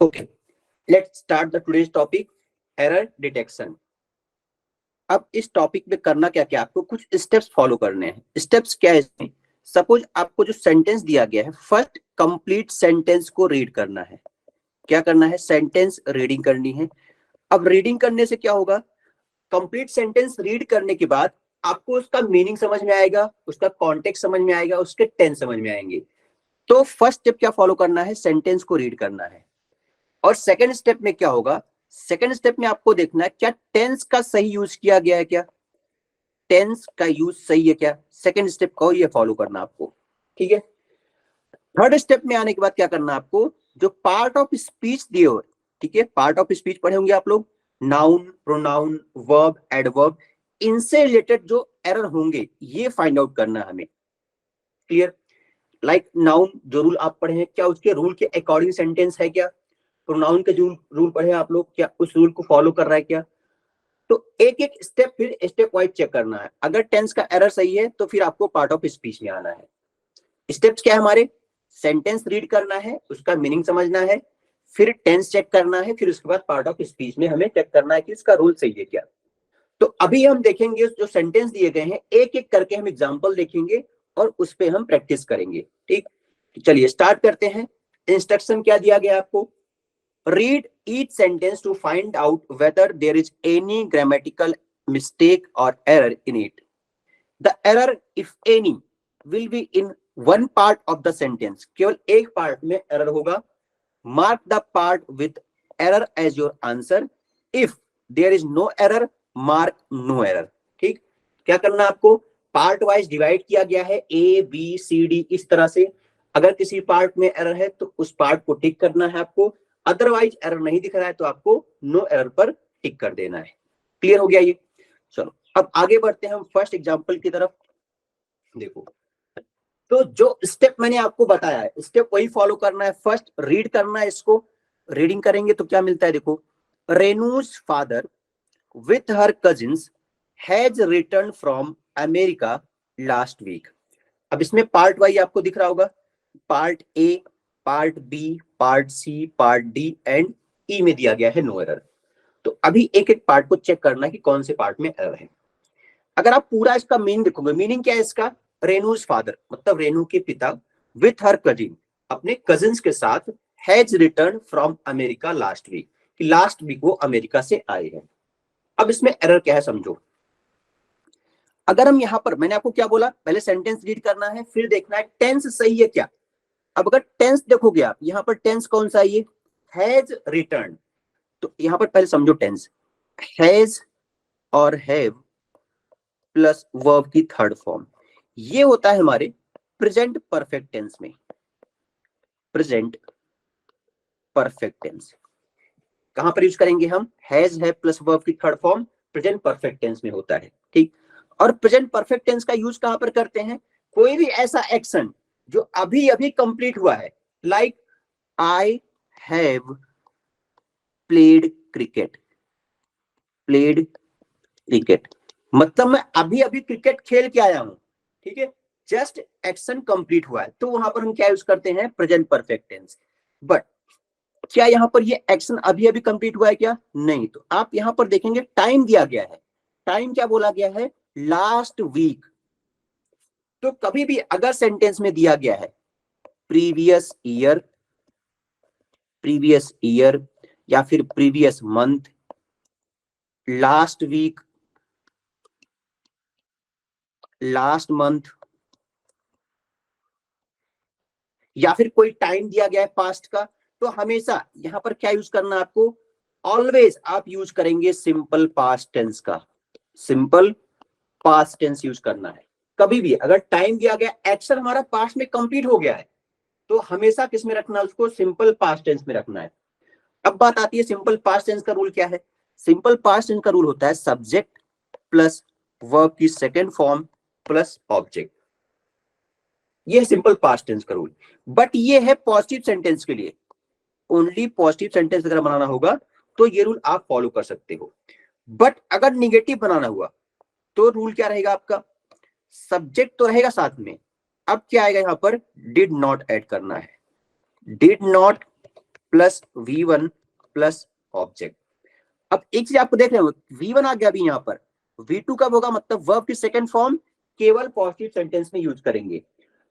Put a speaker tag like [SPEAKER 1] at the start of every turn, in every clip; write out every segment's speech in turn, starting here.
[SPEAKER 1] Okay, let's start the today's topic, error detection. अब इस topic में करना क्या क्या, आपको कुछ स्टेप्स फॉलो करने हैं। स्टेप्स क्या है इसमें? सपोज आपको जो सेंटेंस दिया गया है, फर्स्ट कंप्लीट सेंटेंस को रीड करना है। क्या करना है? सेंटेंस रीडिंग करनी है। अब रीडिंग करने से क्या होगा? कंप्लीट सेंटेंस रीड करने के बाद आपको उसका मीनिंग समझ में आएगा, उसका कॉन्टेक्स्ट समझ में आएगा, उसके टेंस समझ में आएंगे। तो फर्स्ट स्टेप क्या फॉलो करना है? सेंटेंस को रीड करना है। और सेकंड स्टेप में क्या होगा? सेकंड स्टेप में आपको देखना है क्या टेंस का सही यूज किया गया है, क्या टेंस का यूज सही है क्या। सेकंड स्टेप को ये फॉलो करना आपको, ठीक है। थर्ड स्टेप में आने के बाद क्या करना आपको? जो पार्ट ऑफ स्पीच दिए हो, ठीक है, पार्ट ऑफ स्पीच पढ़े होंगे आप लोग, नाउन, प्रोनाउन, वर्ब, एडवर्ब, इनसे रिलेटेड जो एरर होंगे ये फाइंड आउट करना है हमें। क्लियर? लाइक नाउन जो रूल आप पढ़े हैं, क्या उसके रूल के अकॉर्डिंग सेंटेंस है क्या? प्रोनाउन के जो रूल पढ़े आप लोग, क्या उस रूल को फॉलो कर रहा है क्या? तो एक एक स्टेप फिर स्टेप वाइज चेक करना है। अगर टेंस का एरर सही है तो फिर आपको पार्ट ऑफ स्पीच में आना है। स्टेप्स क्या है हमारे? सेंटेंस रीड करना है, उसका मीनिंग समझना है, फिर टेंस चेक करना है, फिर उसके बाद पार्ट ऑफ स्पीच में हमें चेक करना है कि इसका रूल सही है क्या। तो अभी हम देखेंगे जो सेंटेंस दिए गए हैं, एक एक करके हम एग्जांपल देखेंगे और उस पे हम प्रैक्टिस करेंगे, ठीक। चलिए स्टार्ट करते हैं। इंस्ट्रक्शन क्या दिया गया आपको? Read each sentence to find out whether there is any grammatical mistake or error in it. The error, if any, will be in one part of the sentence. केवल एक पार्ट में error होगा। Mark the part with error as your answer. If there is no error, mark no error. ठीक? क्या करना आपको? Part wise divide किया गया है, ए बी सी डी इस तरह से। अगर किसी पार्ट में एरर है तो उस पार्ट को टिक करना है आपको, अदरवाइज एरर नहीं दिख रहा है तो आपको नो एरर पर टिक कर देना है। क्लियर हो गया ये? चलो अब आगे बढ़ते हैं हम फर्स्ट एग्जांपल की तरफ। देखो, तो जो स्टेप मैंने आपको बताया है, स्टेप वही फॉलो करना है। फर्स्ट रीड करना है, इसको रीडिंग करेंगे तो क्या मिलता है? देखो, Renu's father with her cousins has return from America last week. अब इसमें पार्ट वाइज आपको दिख रहा होगा, part A, part B, part C, part D and E में दिया गया है नो एरर। तो अभी एक एक पार्ट को चेक करना है कि कौन से पार्ट में एरर है। अगर आप पूरा इसका मीनिंग देखोगे, मीनिंग क्या है इसका? रेनूज फादर मतलब रेनू के पिता, विथ हर कजिन अपने कजिन्स के साथ, has return from America last week, कि लास्ट वीक वो अमेरिका से आए हैं। अब इसमें एरर क्या है समझो। अगर हम यहां पर, मैंने आपको क्या बोला, पहले सेंटेंस रीड करना है, फिर देखना है टेंस सही है क्या। अब अगर टेंस देखोगे आप, यहां पर टेंस कौन सा है? ये हैज रिटर्न। तो यहां पर पहले समझो टेंस, हैज और हैव प्लस वर्ब की थर्ड फॉर्म, ये होता है हमारे प्रेजेंट परफेक्ट टेंस में। प्रेजेंट परफेक्ट टेंस कहां पर यूज करेंगे हम? हैज है प्लस वर्ब की third form present perfect tense में होता है, ठीक। और प्रेजेंट परफेक्ट टेंस का यूज कहां पर करते हैं? कोई भी ऐसा एक्शन जो अभी अभी कंप्लीट हुआ है, like I have played cricket. Played cricket मतलब मैं अभी अभी क्रिकेट खेल के आया हूं, ठीक है, जस्ट एक्शन कंप्लीट हुआ है, तो वहां पर हम क्या यूज करते हैं? Present perfect tense. बट क्या यहां पर ये एक्शन अभी अभी कंप्लीट हुआ है क्या? नहीं। तो आप यहां पर देखेंगे टाइम दिया गया है, टाइम क्या बोला गया है? Last week. तो कभी भी अगर सेंटेंस में दिया गया है प्रीवियस ईयर, प्रीवियस ईयर या फिर previous month, last week, last month, या फिर कोई टाइम दिया गया है पास्ट का, तो हमेशा यहां पर क्या यूज करना है आपको? ऑलवेज आप यूज करेंगे सिंपल पास्ट टेंस का, सिंपल पास्ट टेंस यूज करना है। कभी भी अगर टाइम दिया गया, एक्शन हमारा पास्ट में कंप्लीट हो गया है, तो हमेशा किस में रखना है उसको? सिंपल पास्ट टेंस में रखना है। अब बात आती है सिंपल पास्ट टेंस का रूल क्या है? सिंपल पास्ट टेंस का रूल होता है सब्जेक्ट प्लस वर्ब की सेकेंड फॉर्म प्लस ऑब्जेक्ट। ये है सिंपल पास्ट टेंस का रूल। बट ये है पॉजिटिव सेंटेंस के लिए, ओनली पॉजिटिव सेंटेंस अगर बनाना होगा तो ये रूल आप फॉलो कर सकते हो। बट अगर निगेटिव बनाना हुआ तो रूल क्या रहेगा आपका? सब्जेक्ट तो रहेगा साथ में, अब क्या आएगा यहां पर? डिड नॉट ऐड करना है। Did not plus V1 plus object. अब एक चीज आपको देख रहे हो, V1 आ गया अभी यहाँ पर, V2 कब होगा, मतलब वर्ब की सेकंड फॉर्म केवल पॉजिटिव सेंटेंस में यूज करेंगे।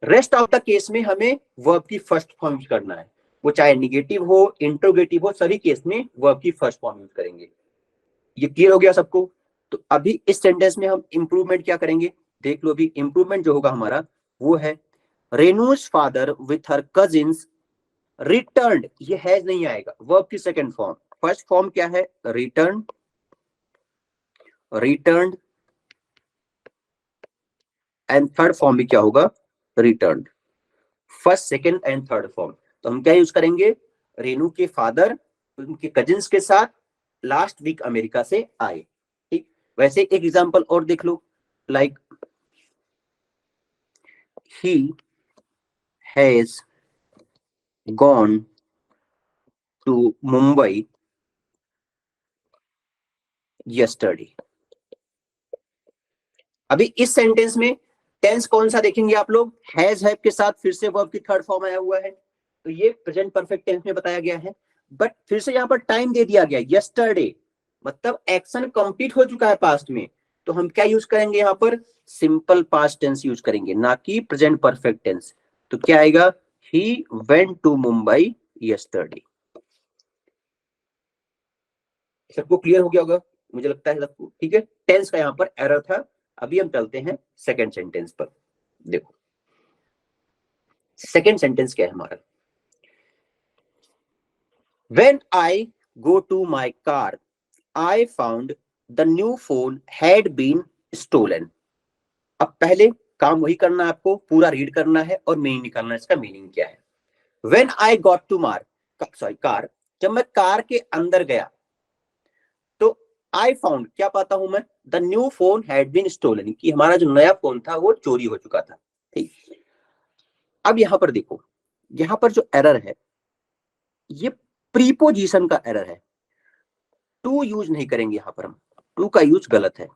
[SPEAKER 1] रेस्ट ऑफ द केस में हमें वर्ब की फर्स्ट फॉर्म यूज करना है, वो चाहे निगेटिव हो, इंट्रोगेटिव हो, सभी केस में वर्ब की फर्स्ट फॉर्म यूज करेंगे। ये क्लियर हो गया सबको? तो अभी इस सेंटेंस में हम इंप्रूवमेंट क्या करेंगे, देख लो। अभी इंप्रूवमेंट जो होगा हमारा वो है Renu's father with her cousins returned, ये हैज नहीं आएगा, वर्ब की सेकंड फॉर्म। फर्स्ट फॉर्म क्या है, return, returned, and third form भी क्या होगा, returned. First, second and third form. तो हम क्या यूज करेंगे, रेनू के फादर उनके कजिन्स के साथ लास्ट वीक अमेरिका से आए। ठीक, वैसे एक एग्जांपल और देख लो, like he has gone to Mumbai yesterday. अभी इस सेंटेंस में टेंस कौन सा देखेंगे आप लोग, हैज हैव के साथ फिर से वर्ब की थर्ड फॉर्म आया हुआ है, तो ये प्रेजेंट परफेक्ट टेंस में बताया गया है। बट फिर से यहाँ पर टाइम दे दिया गया यस्टरडे, मतलब एक्शन कंप्लीट हो चुका है पास्ट में, तो हम क्या यूज करेंगे यहाँ पर, सिंपल पास्ट टेंस यूज करेंगे, ना कि प्रेजेंट परफेक्ट टेंस। तो क्या आएगा, he went to Mumbai yesterday. सबको क्लियर हो गया होगा मुझे लगता है सबको, ठीक है। टेंस का यहाँ पर एरर था। अभी हम चलते हैं सेकेंड सेंटेंस पर। देखो सेकेंड सेंटेंस क्या है हमारा, When I go to my car, I found the new phone had been stolen. अब पहले काम वही करना है आपको, पूरा रीड करना है और मीनिंग निकालना है, इसका मीनिंग क्या है। When I got to car, जब मैं कार के अंदर गया तो I found क्या पाता हूं मैं, the new phone had been stolen, कि हमारा जो नया फोन था वो चोरी हो चुका था। ठीक, अब यहां पर देखो, यहां पर जो एरर है ये प्रीपोजिशन का एरर है। टू यूज नहीं करेंगे यहां पर हम, टू का यूज गलत है।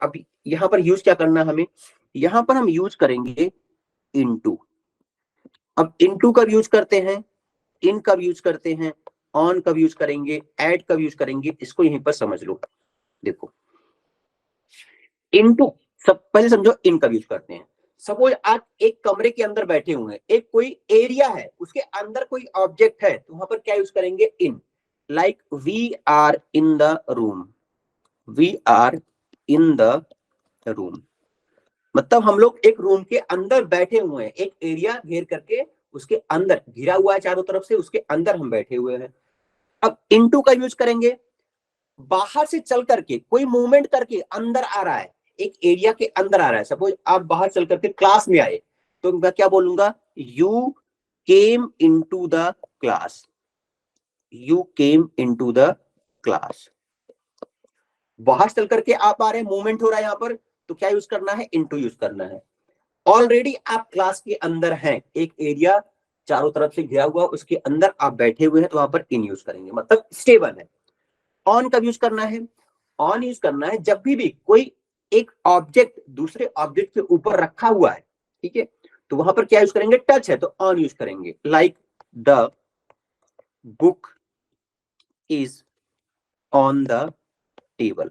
[SPEAKER 1] अब यहां पर यूज क्या करना है हमें, यहां पर हम यूज करेंगे इनटू। अब इनटू कब यूज करते हैं, इन कब यूज करते हैं, ऑन कब यूज करेंगे, एड कब यूज करेंगे, इसको यहीं पर समझ लो। देखो इनटू, सब पहले समझो इन कब यूज करते हैं। सपोज आप एक कमरे के अंदर बैठे हुए हैं, एक कोई एरिया है, उसके अंदर कोई ऑब्जेक्ट है, तो वहां पर क्या यूज करेंगे, in. Like we are in the room, we are in the room, मतलब हम लोग एक रूम के अंदर बैठे हुए हैं, एक एरिया घेर करके उसके अंदर घिरा हुआ है चारों तरफ से, उसके अंदर हम बैठे हुए हैं। अब इनटू का यूज करेंगे, बाहर से चल करके कोई मूवमेंट करके अंदर आ रहा है, एक एरिया के अंदर आ रहा है। सपोज आप बाहर चल करके क्लास में आए, तो मैं क्या बोलूंगा, you came into the class, you came into the class. बाहर चल करके आप आ रहे हैं, मूवमेंट हो रहा है यहाँ पर, तो क्या यूज करना है, इनटू यूज करना है। ऑलरेडी आप क्लास के अंदर हैं, एक एरिया चारों तरफ से घिरा हुआ, उसके अंदर आप बैठे हुए हैं, तो वहां पर इन यूज करेंगे, मतलब स्टेबल है। ऑन कब यूज करना है, ऑन यूज करना है जब भी कोई एक ऑब्जेक्ट दूसरे ऑब्जेक्ट के ऊपर रखा हुआ है, ठीक है, तो वहां पर क्या यूज करेंगे, टच है तो ऑन यूज करेंगे। Like the book is on the table.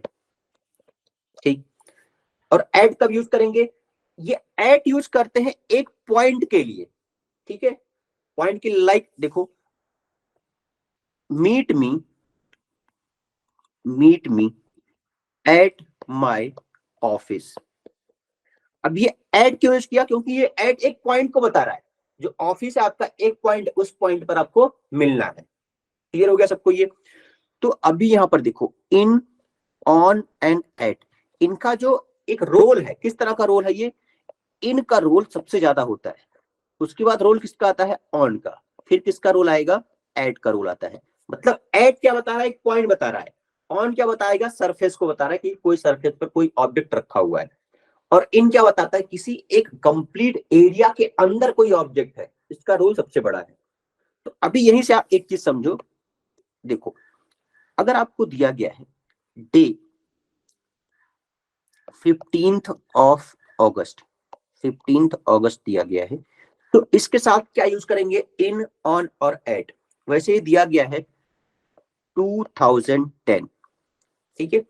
[SPEAKER 1] ठीक, और एड कब यूज करेंगे, ये एड यूज करते हैं एक पॉइंट के लिए, ठीक है, पॉइंट के लिए। लाइक देखो, meet me at my office. अब ये ऐड क्यों यूज किया, क्योंकि ये ऐड एक पॉइंट को बता रहा है, जो ऑफिस है आपका एक पॉइंट, उस पॉइंट पर आपको मिलना है। क्लियर हो गया सबको ये। तो अभी यहां पर देखो, इन, ऑन एंड एट, इनका जो एक रोल है, किस तरह का रोल है ये, इन का रोल सबसे ज्यादा होता है, उसके बाद रोल किसका आता है, ऑन का, फिर किसका रोल आएगा, एड का रोल आता है। मतलब एड क्या बता रहा है, एक पॉइंट बता रहा है, ऑन क्या बताएगा, सरफेस को बता रहा है कि कोई सरफेस पर कोई ऑब्जेक्ट रखा हुआ है, और इन क्या बताता है, किसी एक कंप्लीट एरिया के अंदर कोई ऑब्जेक्ट है, इसका रोल सबसे बड़ा है। तो अभी यहीं से आप एक चीज समझो, देखो अगर आपको दिया गया है day 15th of August, 15th अगस्त दिया गया है, तो इसके साथ क्या यूज करेंगे, इन, ऑन और एट। वैसे ही दिया गया है 2010, ठीक है,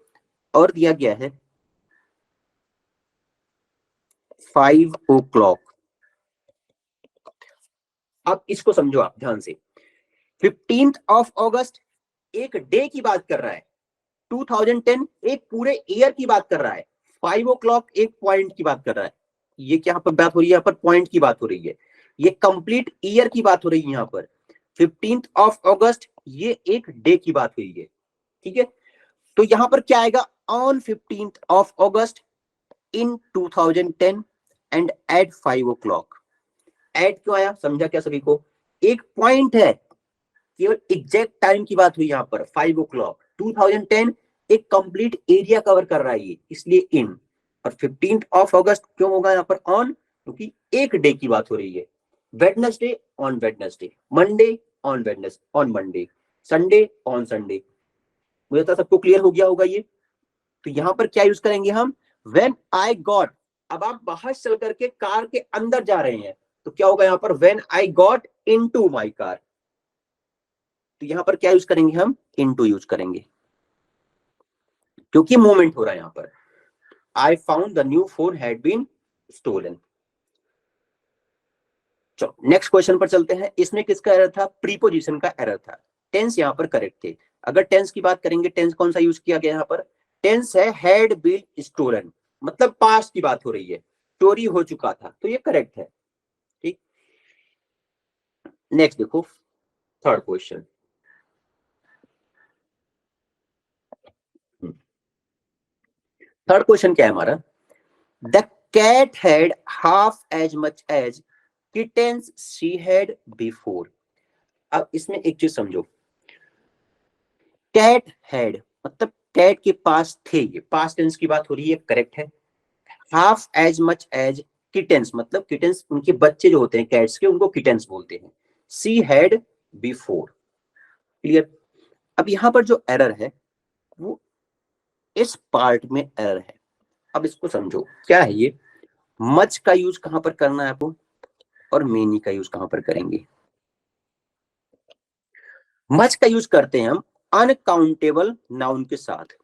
[SPEAKER 1] और दिया गया है 5 o'clock। अब इसको समझो आप ध्यान से, 15 अगस्त एक डे की बात कर रहा है, 2010 एक पूरे ईयर की बात कर रहा है, 5 o'clock एक पॉइंट की बात कर रहा है। ये क्या पर बात हो रही है, यहाँ पर पॉइंट की बात हो रही है, ये कंप्लीट ईयर की बात हो रही है। यहाँ पर 15 अगस्त ये एक डे की बात हुई है, ठीक है। तो यहां पर क्या आएगा, on 15 August in 2010 and at 5 o'clock। At क्यों आया, समझा क्या सभी को, एक पॉइंट है, केवल एग्जैक्ट टाइम की बात हुई यहाँ पर 5 o'clock। 2010 एक कंप्लीट एरिया कवर कर रहा है ये, इसलिए इन। और 15 अगस्त क्यों होगा यहाँ पर ऑन, क्योंकि एक डे की बात हो रही है। Wednesday on Wednesday, Monday on Wednesday on Monday, Sunday on Sunday. मुझे तो सबको क्लियर हो गया होगा ये। तो यहां पर क्या यूज करेंगे हम, व्हेन आई गॉट। अब आप बाहर चल करके कार के अंदर जा रहे हैं, तो क्या होगा यहाँ पर, when I got into my car. तो यहां पर क्या यूज करेंगे हम, इनटू यूज करेंगे, क्योंकि मूवमेंट हो रहा है यहां पर। I found the new phone had been stolen. चलो नेक्स्ट क्वेश्चन पर चलते हैं। इसमें किसका एरर था, प्रीपोजिशन का एरर था। टेंस यहाँ पर करेक्ट थे। अगर टेंस की बात करेंगे, टेंस कौन सा यूज किया गया यहाँ पर, टेंस है हैड बीन स्टोलन, मतलब पास्ट की बात हो रही है, चोरी हो चुका था, तो ये करेक्ट है, ठीक। नेक्स्ट देखो, थर्ड क्वेश्चन। थर्ड क्वेश्चन क्या है हमारा, the cat had half as much as kittens she had before. अब इसमें एक चीज समझो, कैट हैड मतलब कैट के पास थे, ये पास्ट टेंस की बात हो रही है, करेक्ट है। Half as much as kittens मतलब किटेंस उनके बच्चे जो होते हैं कैट्स के, उनको किटेंस बोलते हैं। सी हैड बिफोर, क्लियर। अब यहां पर जो एरर है वो इस पार्ट में एरर है। अब इसको समझो क्या है ये, मच का यूज कहां पर करना है आपको, और मेनी का यूज कहां पर करेंगे। मच का यूज करते हैं हम अनकाउंटेबल नाउन के साथ,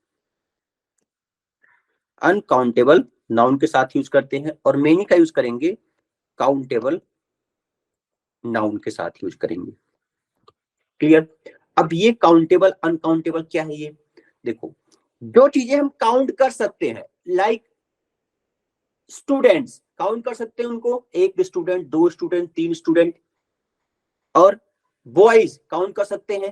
[SPEAKER 1] अनकाउंटेबल नाउन के साथ यूज करते हैं, और मेनी का यूज करेंगे काउंटेबल नाउन के साथ यूज करेंगे, क्लियर। अब ये काउंटेबल अनकाउंटेबल क्या है, ये देखो, जो चीजें हम काउंट कर सकते हैं, लाइक स्टूडेंट्स काउंट कर सकते हैं उनको, एक स्टूडेंट, दो स्टूडेंट, तीन स्टूडेंट। और बॉयज काउंट कर सकते हैं,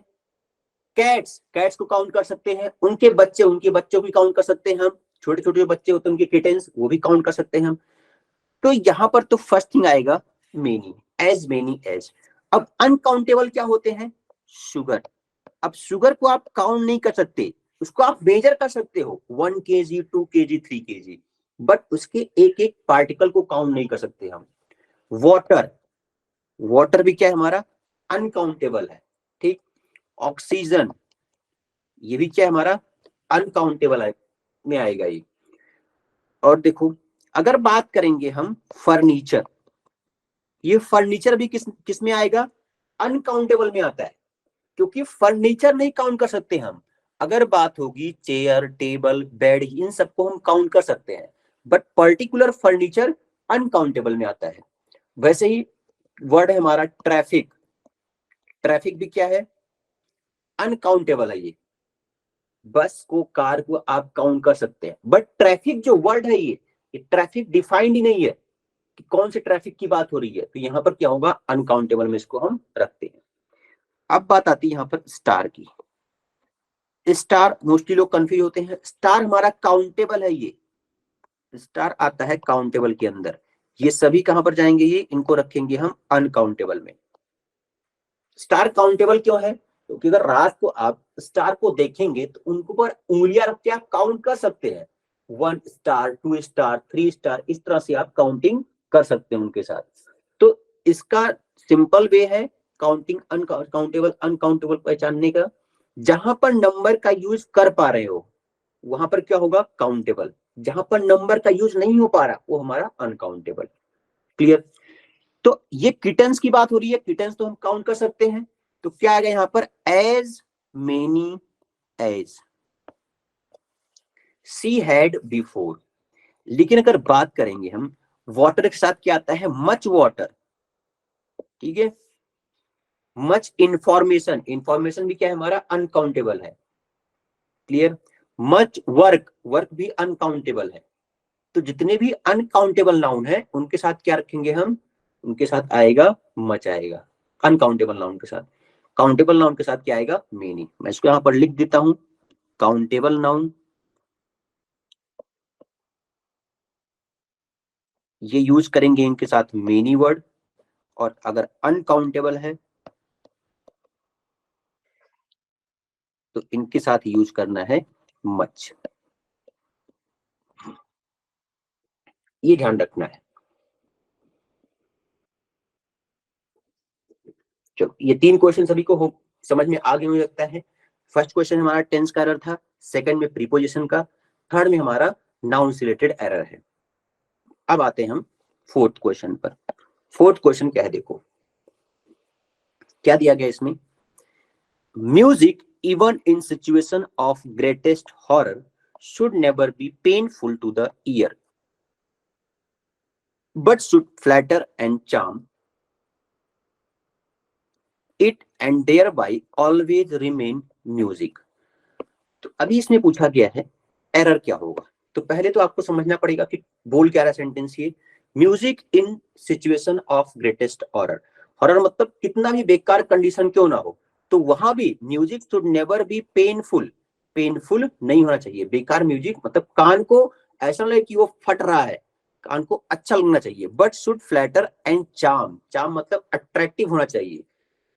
[SPEAKER 1] कैट्स, कैट्स को काउंट कर सकते हैं, उनके बच्चे, उनके बच्चों को काउंट कर सकते हैं हम, छोटे छोटे बच्चे होते हैं उनके किटेंस, वो भी काउंट कर सकते हैं हम। तो यहां पर तो फर्स्ट थिंग आएगा मेनी, एज मेनी एज। अब अनकाउंटेबल क्या होते हैं, शुगर। अब शुगर को आप काउंट नहीं कर सकते, उसको आप मेजर कर सकते हो, 1 kg 2 kg 3 kg, बट उसके एक एक पार्टिकल को काउंट नहीं कर सकते हम। वाटर, वाटर भी क्या है हमारा, अनकाउंटेबल है, ठीक। ऑक्सीजन, ये भी क्या है हमारा, अनकाउंटेबल है में आएगा ये। और देखो, अगर बात करेंगे हम फर्नीचर, ये फर्नीचर भी किस में आएगा, अनकाउंटेबल में आता है, क्योंकि फर्नीचर नहीं काउंट कर सकते हम। अगर बात होगी चेयर, टेबल, बेड, इन सबको हम काउंट कर सकते हैं, बट पर्टिकुलर फर्नीचर अनकाउंटेबल में आता है। वैसे ही वर्ड है हमारा ट्रैफिक, ट्रैफिक भी क्या है, अनकाउंटेबल है ये। बस को, कार को आप काउंट कर सकते हैं, बट ट्रैफिक जो वर्ड है ये ट्रैफिक डिफाइंड ही नहीं है कि कौन से ट्रैफिक की बात हो रही है, तो यहां पर क्या होगा, अनकाउंटेबल में इसको हम रखते हैं। अब बात आती है यहां पर स्टार की। स्टार मोस्टली लोग कंफ्यूज होते हैं, स्टार हमारा काउंटेबल है, ये स्टार आता है काउंटेबल के अंदर। ये सभी कहां पर जाएंगे, ये इनको रखेंगे हम अनकाउंटेबल में। स्टार काउंटेबल क्यों है, क्योंकि अगर रात को आप स्टार को देखेंगे तो उनको पर उंगलियां रख के आप काउंट कर सकते हैं, 1 स्टार 2 स्टार 3 स्टार, इस तरह से आप काउंटिंग कर सकते हैं उनके साथ। तो इसका सिंपल वे है काउंटिंग, अनकाउंटेबल अनकाउंटेबल पहचानने का। जहां पर नंबर का यूज कर पा रहे हो वहां पर क्या होगा, काउंटेबल। जहां पर नंबर का यूज नहीं हो पा रहा वो हमारा अनकाउंटेबल, क्लियर। तो ये किटन्स की बात हो रही है, किटन्स तो हम काउंट कर सकते हैं, तो क्या आएगा यहाँ पर, as many as she had before. लेकिन अगर बात करेंगे हम वाटर के साथ, क्या आता है, मच वाटर, ठीक है, मच इंफॉर्मेशन, इंफॉर्मेशन भी क्या है हमारा, अनकाउंटेबल है, क्लियर, मच वर्क, वर्क भी अनकाउंटेबल है। तो जितने भी अनकाउंटेबल नाउन है उनके साथ क्या रखेंगे हम, उनके साथ आएगा मच आएगा, अनकाउंटेबल नाउन के साथ। काउंटेबल नाउन के साथ क्या आएगा, मेनी। मैं इसको यहां पर लिख देता हूं, काउंटेबल नाउन ये यूज करेंगे इनके साथ मेनी वर्ड, और अगर अनकाउंटेबल है तो इनके साथ यूज करना है मच। ये ध्यान रखना है। चलो ये 3 क्वेश्चन सभी को हो समझ में आ गए मुझे लगता है। फर्स्ट क्वेश्चन हमारा टेंस का एरर था, सेकंड में प्रीपोजिशन का, थर्ड में हमारा नाउन से रिलेटेड एरर है। अब आते हैं हम फोर्थ क्वेश्चन पर। फोर्थ क्वेश्चन क्या है, देखो क्या दिया गया इसमें, music even in situation of greatest horror should never be painful to the ear but should flatter and charm it and thereby always remain music। तो अभी इसमें पूछा गया है एरर क्या होगा। तो पहले तो आपको समझना पड़ेगा कि बोल क्या रहा सेंटेंस ये, music in situation of greatest horror. Horror मतलब कितना भी बेकार कंडीशन क्यों ना हो, तो वहां भी music should never be painful, painful नहीं होना चाहिए। बेकार म्यूजिक मतलब कान को ऐसा लगे कि वो फट रहा है, कान को अच्छा लगना चाहिए। But should flatter and charm, charm मतलब अट्रैक्टिव होना चाहिए,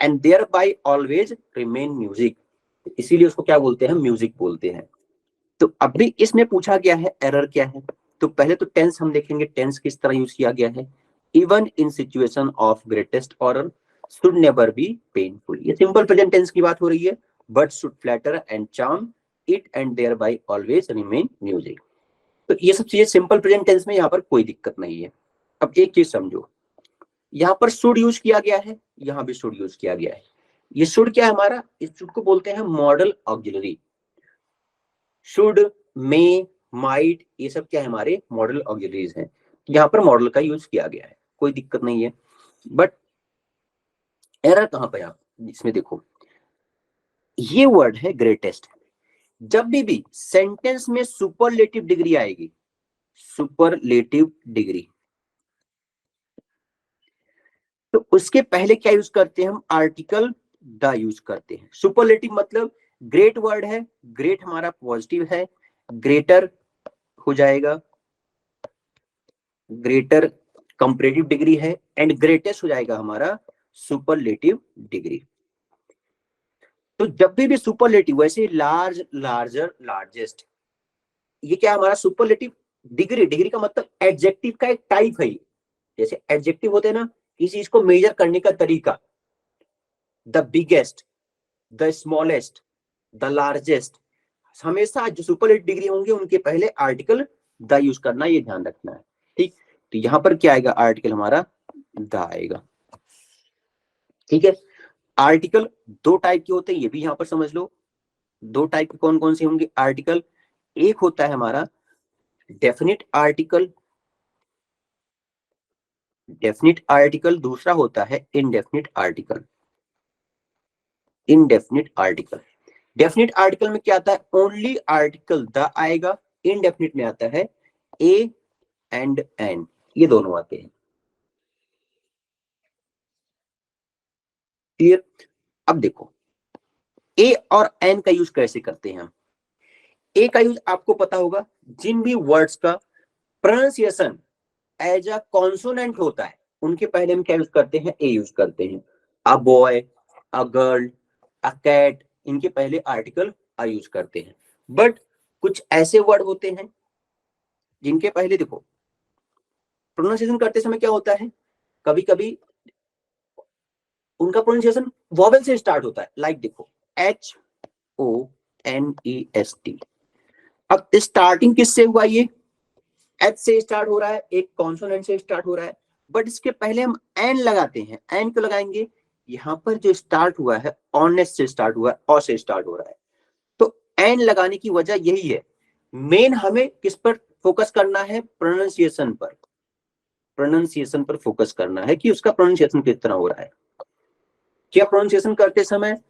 [SPEAKER 1] and thereby always remain music, इसीलिए उसको क्या बोलते हैं, म्यूजिक बोलते हैं। तो अभी इसमें पूछा गया है एरर क्या है। तो पहले तो टेंस हम देखेंगे, टेंस किस तरह यूज किया गया है, even in situation of greatest horror should never be painful, ये सिंपल प्रेजेंट टेंस की बात हो रही है। But should flatter and charm it and thereby always remain music. तो ये सब चीजें सिंपल प्रेजेंट टेंस में यहाँ पर कोई दिक्कत नहीं है। अब एक चीज समझो, यहाँ पर शुड यूज किया गया है, यहाँ भी शुड यूज किया गया है। ये शुड क्या है हमारा, इस शुड को बोलते हैं model auxiliary. Should, may, might, ये सब क्या है हमारे मॉडल ऑक्सिलरीज हैं। यहाँ पर मॉडल का यूज किया गया है, कोई दिक्कत नहीं है। बट एरर कहां पे आप इसमें देखो, ये वर्ड है ग्रेटेस्ट। जब भी सेंटेंस में सुपरलेटिव डिग्री आएगी, सुपरलेटिव डिग्री, तो उसके पहले क्या यूज करते हैं हम, आर्टिकल द यूज करते हैं। सुपरलेटिव मतलब ग्रेट वर्ड है, ग्रेट हमारा पॉजिटिव है, ग्रेटर हो जाएगा, ग्रेटर कंपैरेटिव डिग्री है, एंड ग्रेटेस्ट हो जाएगा हमारा सुपरलेटिव डिग्री। तो जब भी सुपरलेटिव, वैसे लार्ज, लार्जर, लार्जेस्ट, ये क्या हमारा सुपरलेटिव डिग्री, डिग्री का मतलब एडजेक्टिव का एक टाइप है। जैसे एडजेक्टिव होते हैं ना, किसी चीज को मेजर करने का तरीका, the biggest, the smallest, the largest, हमेशा जो सुपरलेटिव डिग्री होंगे उनके पहले आर्टिकल द यूज करना, ये ध्यान रखना है, ठीक। तो यहां पर क्या आएगा, आर्टिकल हमारा द आएगा, ठीक है। आर्टिकल दो टाइप के होते हैं, ये भी यहां पर समझ लो। दो टाइप के कौन कौन से होंगे आर्टिकल, एक होता है हमारा डेफिनिट आर्टिकल, डेफिनिट आर्टिकल, दूसरा होता है indefinite article, indefinite article. Definite article में क्या आता है, ओनली आर्टिकल द आएगा, इनडेफिनिट में आता है ए एंड एन, ये दोनों आते हैं, क्लियर। अब देखो ए और एन का यूज कैसे करते हैं हम। ए का यूज आपको पता होगा, जिन भी वर्ड्स का प्रोनाउंसिएशन एज अ कॉन्सोनेंट होता है उनके पहले हम क्या यूज करते हैं, ए यूज करते हैं। A boy, a girl, a cat, इनके पहले आर्टिकल आ यूज करते हैं। बट कुछ ऐसे वर्ड होते हैं जिनके पहले देखो प्रोनाउंसिएशन करते समय क्या होता है, कभी कभी उनका प्रोनाउंसिएशन वॉवेल से स्टार्ट होता है। लाइक देखो HONEST, अब स्टार्टिंग किससे हुआ, ये एच से स्टार्ट हो रहा है, एक कॉन्सोनेंट से स्टार्ट हो रहा है। बट इसके पहले हम एन लगाते हैं, एन क्यों लगाएंगे, यहाँ पर जो स्टार्ट हुआ है ऑनेस्ट से स्टार्ट हुआ है, औ से स्टार्ट हो रहा है, तो एन लगाने की वजह यही है। मेन हमें किस पर फोकस करना है? प्रोनाउंसिएशन पर। प्रोनाउंसिएशन पर फोकस करना है कि उसका प्रोनाउंसिएशन किस तरह हो रहा है। क्या प्रोनाउंसिएशन करते समय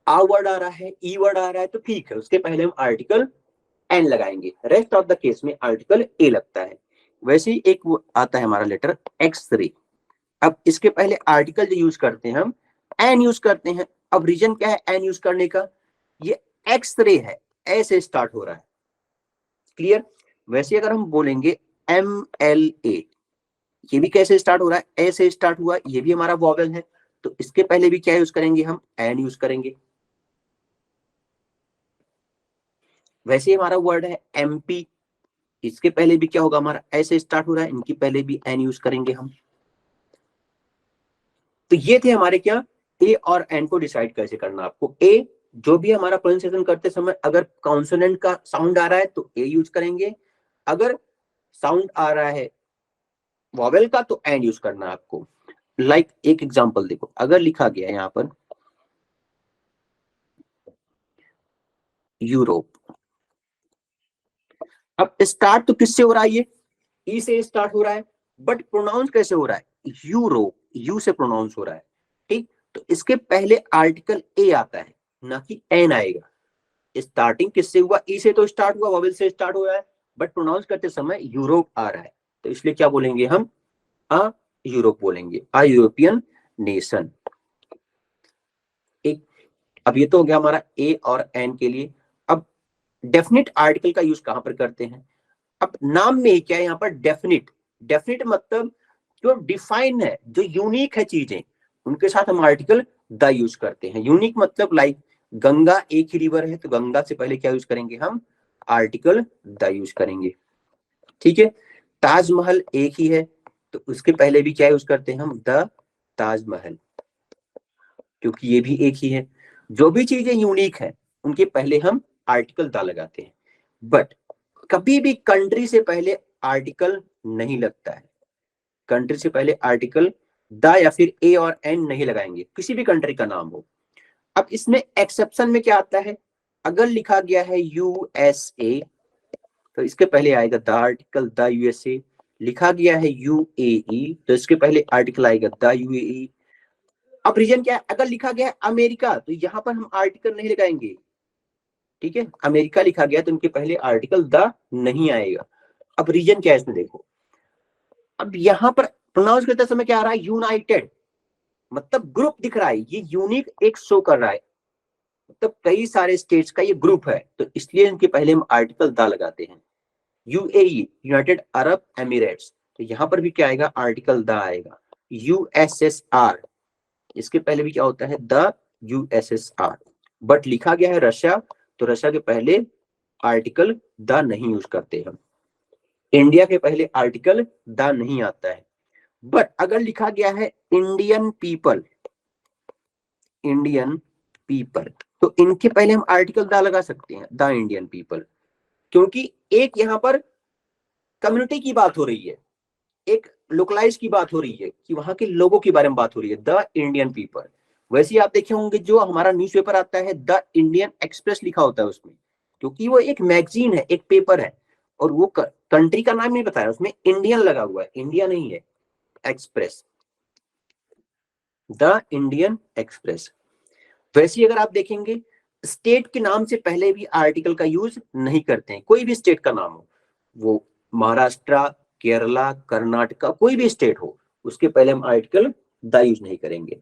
[SPEAKER 1] आ वर्ड आ रहा है, ई वर्ड आ रहा है, तो ठीक है, उसके पहले हम आर्टिकल एन लगाएंगे। रेस्ट ऑफ द केस में आर्टिकल ए लगता है। वैसे ही एक वो आता है हमारा लेटर एक्स-रे। अब इसके पहले आर्टिकल जो यूज करते हैं हम एन यूज करते हैं। अब रीजन क्या है एन यूज करने का? ये एक्स-रे है, ए से स्टार्ट हो रहा है। क्लियर? वैसे अगर हम बोलेंगे MLA, ये भी कैसे स्टार्ट हो रहा है? ए से स्टार्ट हुआ, ये भी हमारा वॉवेल है, तो इसके पहले भी क्या यूज करेंगे हम? एन यूज करेंगे। वैसे ही हमारा वर्ड है MP, इसके पहले भी क्या होगा? हमारा ए से स्टार्ट हो रहा है, इनकी पहले भी एन यूज करेंगे हम। तो ये थे हमारे क्या, ए और एन को डिसाइड कैसे करना। आपको ए, जो भी हमारा प्रोनाउंसिएशन करते समय अगर कॉन्सोनेंट का साउंड आ रहा है तो ए यूज करेंगे, अगर साउंड आ रहा है वॉवेल का तो एन यूज करना है आपको। लाइक एक एग्जांपल देखो, अगर लिखा गया है यहाँ पर यूरोप, अब स्टार्ट तो किससे हो रहा है? ये ई से स्टार्ट हो रहा है, बट प्रोनाउंस कैसे हो रहा है? यूरोप, यू से प्रोनाउंस हो रहा है। ठीक, तो इसके पहले आर्टिकल ए आता है, ना कि एन आएगा। स्टार्टिंग किससे हुआ? ई से तो स्टार्ट हुआ, वॉवेल से स्टार्ट हुआ है, बट प्रोनाउंस करते समय यूरोप आ रहा है, तो इसलिए क्या बोलेंगे हम? अ यूरोप बोलेंगे, अ यूरोपियन नेशन। एक, अब ये तो हो गया हमारा ए और एन के लिए। अब डेफिनेट आर्टिकल का यूज कहां पर करते हैं? अब नाम में ही क्या है यहाँ पर? डेफिनेट। डेफिनेट मतलब जो डिफाइन है, जो यूनिक है चीजें, उनके साथ हम आर्टिकल द यूज करते हैं। यूनिक मतलब लाइक गंगा एक ही रिवर है, तो गंगा से पहले क्या यूज करेंगे हम? आर्टिकल द यूज करेंगे। ठीक है, ताजमहल एक ही है, तो उसके पहले भी क्या यूज करते हैं हम? द ताजमहल, क्योंकि ये भी एक ही है। जो भी चीजें यूनिक है उनके पहले हम आर्टिकल द लगाते हैं। बट कभी भी कंट्री से पहले आर्टिकल नहीं लगता है। कंट्री से पहले आर्टिकल द या फिर ए और एन नहीं लगाएंगे, किसी भी कंट्री का नाम हो। अब इसमें एक्सेप्शन में क्या आता है? अगर लिखा गया है USA, तो इसके पहले आएगा द आर्टिकल द USA। लिखा गया है UAE, तो इसके पहले आर्टिकल आएगा द UAE। अब रीजन क्या है? अगर लिखा गया है अमेरिका, तो यहां पर हम आर्टिकल नहीं लगाएंगे। ठीक है, अमेरिका लिखा गया तो इनके पहले आर्टिकल द नहीं आएगा। अब रीजन क्या है इसमें देखो, अब यहां पर प्रोनाउंस करते समय क्या आ रहा है? यूनाइटेड, मतलब ग्रुप दिख रहा है, ये यूनिक एक शो कर रहा है, मतलब कई सारे स्टेट्स का ये ग्रुप है, तो इसलिए इनके पहले हम आर्टिकल द लगाते हैं। UAE, यूनाइटेड अरब एमिरेट्स, तो यहां पर भी क्या आएगा? आर्टिकल द आएगा। USSR, इसके पहले भी क्या होता है? The USSR। बट लिखा गया है रशिया, तो रशिया के पहले आर्टिकल द नहीं यूज करते हम। इंडिया के पहले आर्टिकल द नहीं आता है। बट अगर लिखा गया है इंडियन पीपल, इंडियन पीपल, तो इनके पहले हम आर्टिकल द लगा सकते हैं, द इंडियन पीपल, क्योंकि एक यहाँ पर कम्युनिटी की बात हो रही है, एक लोकलाइज की बात हो रही है, कि वहां के लोगों के बारे में बात हो रही है, द इंडियन पीपल। वैसे ही आप देखे होंगे जो हमारा न्यूज़पेपर आता है, द इंडियन एक्सप्रेस लिखा होता है उसमें, क्योंकि वो एक मैगजीन है, एक पेपर है, और वो कंट्री का नाम नहीं बताया, उसमें इंडियन लगा हुआ है, इंडिया नहीं है। Express, the Indian express. वैसे ही अगर आप देखेंगे स्टेट के नाम से पहले भी आर्टिकल का यूज नहीं करते हैं, कोई भी स्टेट का नाम हो, वो महाराष्ट्र, केरला, कर्नाटका, कोई भी स्टेट हो, उसके पहले हम आर्टिकल द यूज नहीं करेंगे।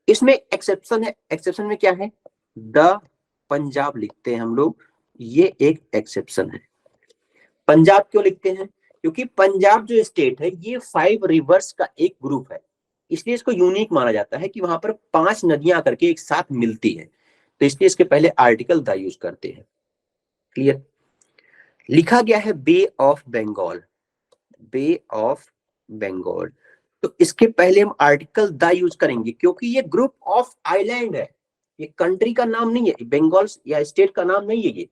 [SPEAKER 1] इसमें एक्सेप्शन है, एक्सेप्शन में क्या है? द पंजाब लिखते हैं हम लोग, ये एक एक्सेप्शन है। पंजाब क्यों लिखते हैं? क्योंकि पंजाब जो स्टेट है ये 5 रिवर्स का एक ग्रुप है, इसलिए इसको यूनिक माना जाता है कि वहां पर 5 नदियां आकर के एक साथ मिलती है, तो इसलिए इसके पहले आर्टिकल द यूज करते हैं। क्लियर? लिखा गया है bay of Bengal, bay of Bengal, तो इसके पहले हम आर्टिकल द यूज करेंगे, क्योंकि ये ग्रुप ऑफ आइलैंड है, ये कंट्री का नाम नहीं है, बंगाल या स्टेट का नाम नहीं है,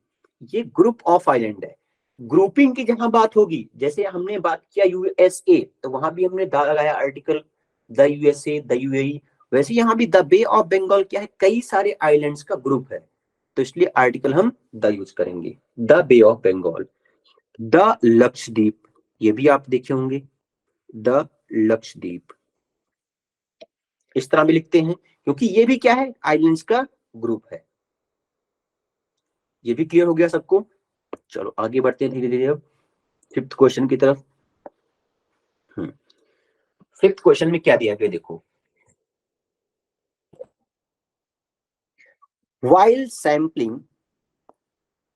[SPEAKER 1] ये ग्रुप ऑफ आइलैंड है। ग्रुपिंग की जहां बात होगी, जैसे हमने बात किया USA, तो वहां भी हमने द लगाया article, the USA, the UAE। वैसे यहाँ भी द बे ऑफ बंगाल क्या है, कई सारे आइलैंड्स का ग्रुप है, तो इसलिए आर्टिकल हम द यूज करेंगे, the bay of Bengal. The Lakshadweep, ये भी आप देखे होंगे, द लक्षद्वीप इस तरह भी लिखते हैं, क्योंकि ये भी क्या है, आइलैंड्स का ग्रुप है। ये भी क्लियर हो गया सबको? चलो आगे बढ़ते हैं धीरे धीरे अब फिफ्थ क्वेश्चन की तरफ। फिफ्थ क्वेश्चन में क्या दिया गया देखो, while sampling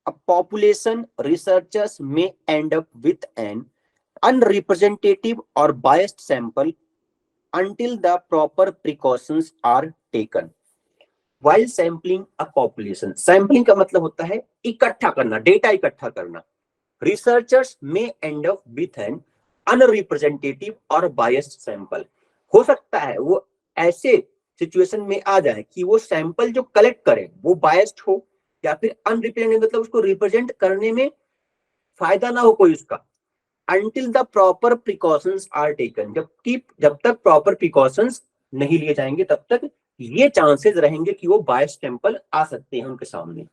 [SPEAKER 1] a population, researchers may end up with an unrepresentative or biased sample until the proper precautions are taken. While sampling a population, sampling का मतलब होता है इकट्ठा करना, डेटा इकट्ठा करना। Researchers may end up with an unrepresentative or biased sample. हो सकता है वो ऐसे सिचुएशन में आ जाए कि वो सैंपल जो कलेक्ट करे वो बायस्ड हो, या फिर अनरिप्रेजेंटेटिव मतलब उसको रिप्रेजेंट करने में फायदा ना हो कोई उसका। Until the proper precautions are taken, जब तक प्रॉपर प्रिकॉशंस नहीं लिए जाएंगे तब तक ये चांसेस रहेंगे कि वो बायस्ड सैंपल आ सकते हैं उनके सामने।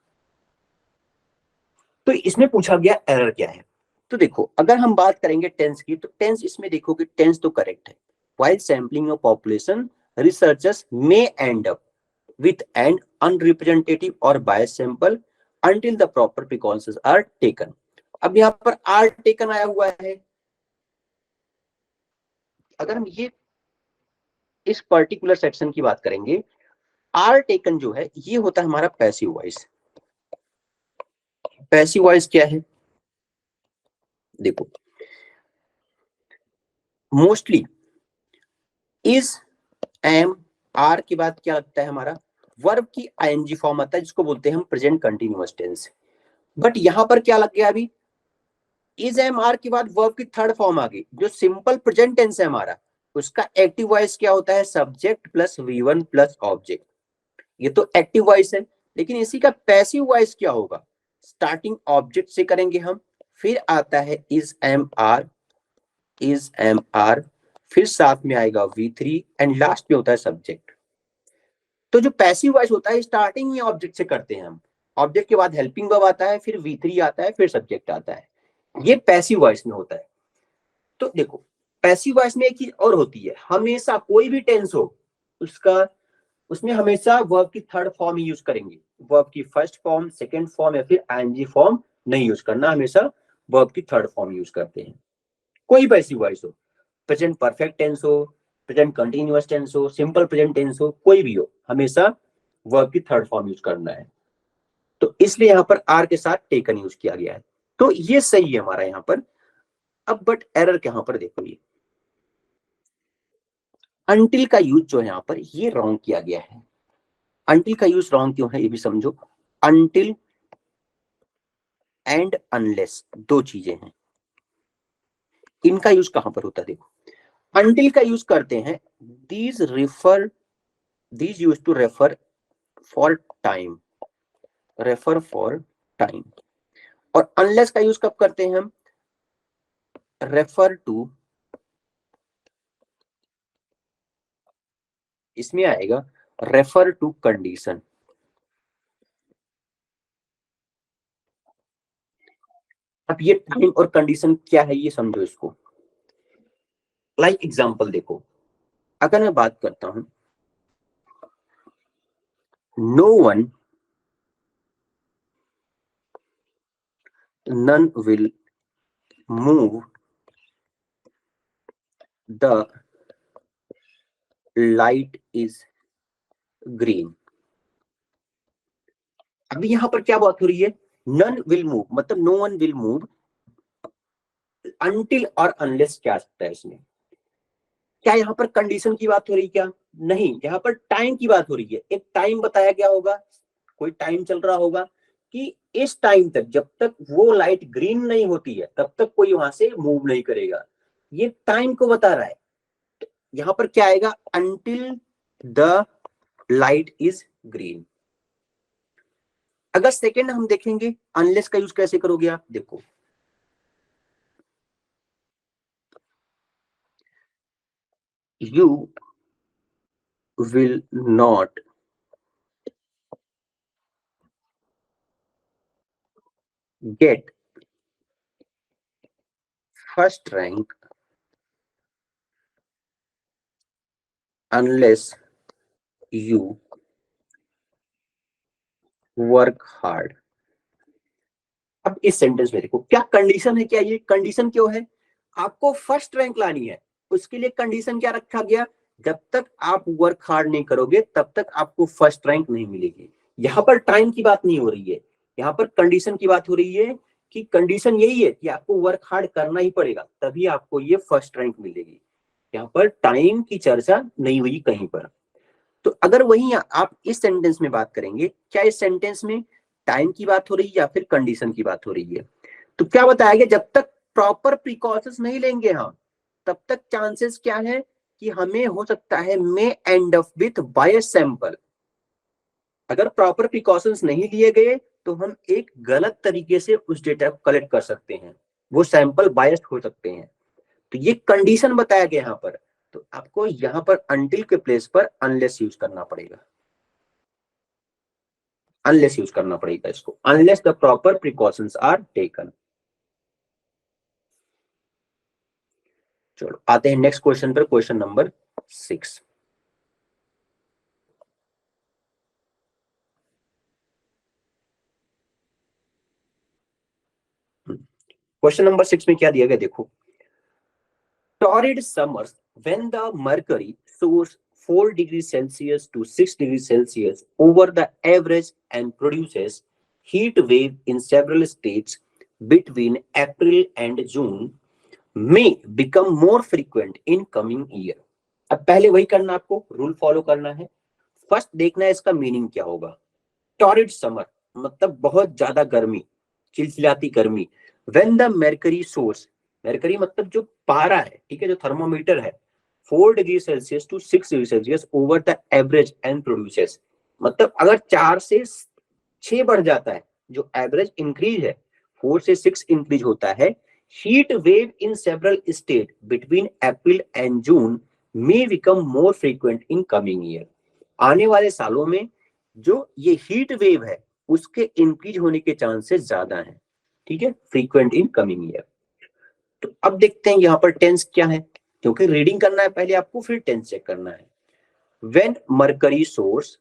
[SPEAKER 1] तो इसमें पूछा गया एरर क्या है, तो देखो अगर हम बात करेंगे टेंस की, तो टेंस इसमें देखो कि टेंस तो करेक्ट है। while sampling of population, researchers may end up with an unrepresentative or biased sample until the proper precautions are taken. अब यहाँ पर आर टेकन आया हुआ है, अगर हम ये इस पर्टिकुलर सेक्शन की बात करेंगे, आर टेकन जो है ये होता है हमारा पैसिव वॉइस। पैसिव वॉइस क्या है देखो, मोस्टली इज एम आर के बाद क्या लगता है हमारा, वर्ब की आईएनजी फॉर्म आता है जिसको बोलते हैं हम प्रेजेंट कंटिन्यूअस टेंस। बट यहां पर क्या लग गया, अभी इज एम आर के बाद वर्ब की थर्ड फॉर्म आ गई जो सिंपल प्रेजेंट टेंस है हमारा, उसका एक्टिव वॉइस क्या होता है, subject plus V1 plus object. ये तो एक्टिव वॉइस है, लेकिन इसी का पैसिव वॉइस क्या होगा, स्टार्टिंग ऑब्जेक्ट से करेंगे हम, फिर आता है इज एम आर, फिर साथ में आएगा V3 एंड लास्ट में होता है सब्जेक्ट। तो जो पैसिव वॉइस होता है स्टार्टिंग ही ऑब्जेक्ट से करते हैं हम, ऑब्जेक्ट के बाद हेल्पिंग वर्ब आता है, फिर V3 आता है, फिर सब्जेक्ट आता है, ये पैसिव वॉइस में होता है। तो देखो पैसिव वॉइस में एक चीज और होती है, हमेशा कोई भी टेंस हो उसका, उसमें हमेशा वर्ब की थर्ड फॉर्म ही यूज करेंगे, वर्ब की फर्स्ट फॉर्म, सेकंड फॉर्म या फिर आईएनजी फॉर्म नहीं यूज करना, हमेशा वर्ब की थर्ड फॉर्म यूज करते हैं। कोई पैसिव वॉइस हो, प्रेजेंट परफेक्ट टेंस हो, प्रेजेंट कंटिन्यूअस टेंस हो, सिंपल प्रेजेंट टेंस हो, कोई भी हो, हमेशा वर्ब की थर्ड फॉर्म यूज करना है। तो इसलिए यहाँ पर आर के साथ टेकन यूज किया गया है, तो ये सही है हमारा यहाँ पर। अब बट एरर यहाँ पर देखो, ये अंटिल का यूज जो है यहाँ पर ये रॉन्ग किया गया है। अंटिल का यूज रॉन्ग क्यों है ये भी समझो। अंटिल एंड अनलेस दो चीजें हैं, इनका यूज कहां पर होता है देखो, अंटिल का यूज करते हैं, these use to refer for time, refer for time. और अनलेस का यूज कब करते हैं हम, रेफर टू, इसमें आएगा रेफर टू कंडीशन। अब ये टाइम और कंडीशन क्या है ये समझो इसको। लाइक एग्जांपल देखो, अगर मैं बात करता हूं, no one, none will move the light is green। अभी यहां पर क्या बात हो रही है, none will move मतलब no one will move, until और अनलेस क्या आ सकता है इसमें, क्या यहाँ पर कंडीशन की बात हो रही है क्या, नहीं, यहाँ पर टाइम की बात हो रही है। एक टाइम बताया गया होगा, कोई टाइम चल रहा होगा कि इस टाइम तक जब तक वो लाइट ग्रीन नहीं होती है तब तक कोई वहां से मूव नहीं करेगा, ये टाइम को बता रहा है। यहां पर क्या आएगा, until the light is green. अगर सेकेंड हम देखेंगे अनलेस का यूज कैसे करोगे आप देखो, you will not get first rank unless you work hard। अब इस सेंटेंस में देखो क्या कंडीशन है, क्या ये कंडीशन क्यों है? आपको फर्स्ट रैंक लानी है, उसके लिए कंडीशन क्या रखा गया? जब तक आप वर्क हार्ड नहीं करोगे तब तक आपको फर्स्ट रैंक नहीं मिलेगी। यहाँ पर टाइम की बात नहीं हो रही है, यहाँ पर कंडीशन की बात हो रही है कि कंडीशन यही है कि आपको वर्क हार्ड करना ही पड़ेगा तभी आपको ये फर्स्ट रैंक मिलेगी। यहाँ पर टाइम की चर्चा नहीं हुई कहीं पर। तो अगर वही आप इस सेंटेंस में बात करेंगे, क्या इस सेंटेंस में टाइम की बात हो रही है या फिर कंडीशन की बात हो रही है? तो क्या बताया गया, जब तक प्रॉपर प्रिकॉशंस नहीं लेंगे हम तब तक चांसेस क्या है कि हमें हो सकता है may end up with bias sample. अगर प्रॉपर प्रिकॉशंस नहीं लिए गए तो हम एक गलत तरीके से उस डेटा को कलेक्ट कर सकते हैं, वो सैंपल बायस्ड हो सकते हैं। तो ये कंडीशन बताया गया यहाँ पर। तो आपको यहाँ पर अनटिल के प्लेस पर अनलेस यूज करना पड़ेगा, अनलेस यूज करना पड़ेगा इसको, unless the proper precautions are taken. चलो आते हैं नेक्स्ट क्वेश्चन पर, क्वेश्चन नंबर 6। क्वेश्चन नंबर 6 में क्या दिया गया देखो, torrid summers when the mercury soars 4 degrees Celsius to 6 degrees Celsius over the average and produces heat wave in several states between April and June may become more frequent in coming year। अब पहले वही करना, आपको rule follow करना है। First देखना है इसका मीनिंग क्या होगा। टॉरिड समर मतलब बहुत ज्यादा गर्मी, चिलचिलाती गर्मी। व्हेन द मेर्करी सोर्स, मेर्करी मतलब जो पारा है, ठीक है, जो थर्मोमीटर है, 4 degree Celsius to 6 degree Celsius over the average and produces, मतलब अगर 4 से 6 बढ़ जाता है, जो एवरेज इंक्रीज है 4 से 6 इंक्रीज होता है, heat wave in several state between April and June may become more frequent in coming year. आने वाले सालों में जो ये हीट वेव है उसके इंक्रीज होने के चांसेस ज्यादा हैं, ठीक है, फ्रीक्वेंट इन कमिंग ईयर। तो अब देखते हैं यहाँ पर टेंस क्या है, क्योंकि रीडिंग करना है पहले आपको, फिर टेंस चेक करना है। When mercury soars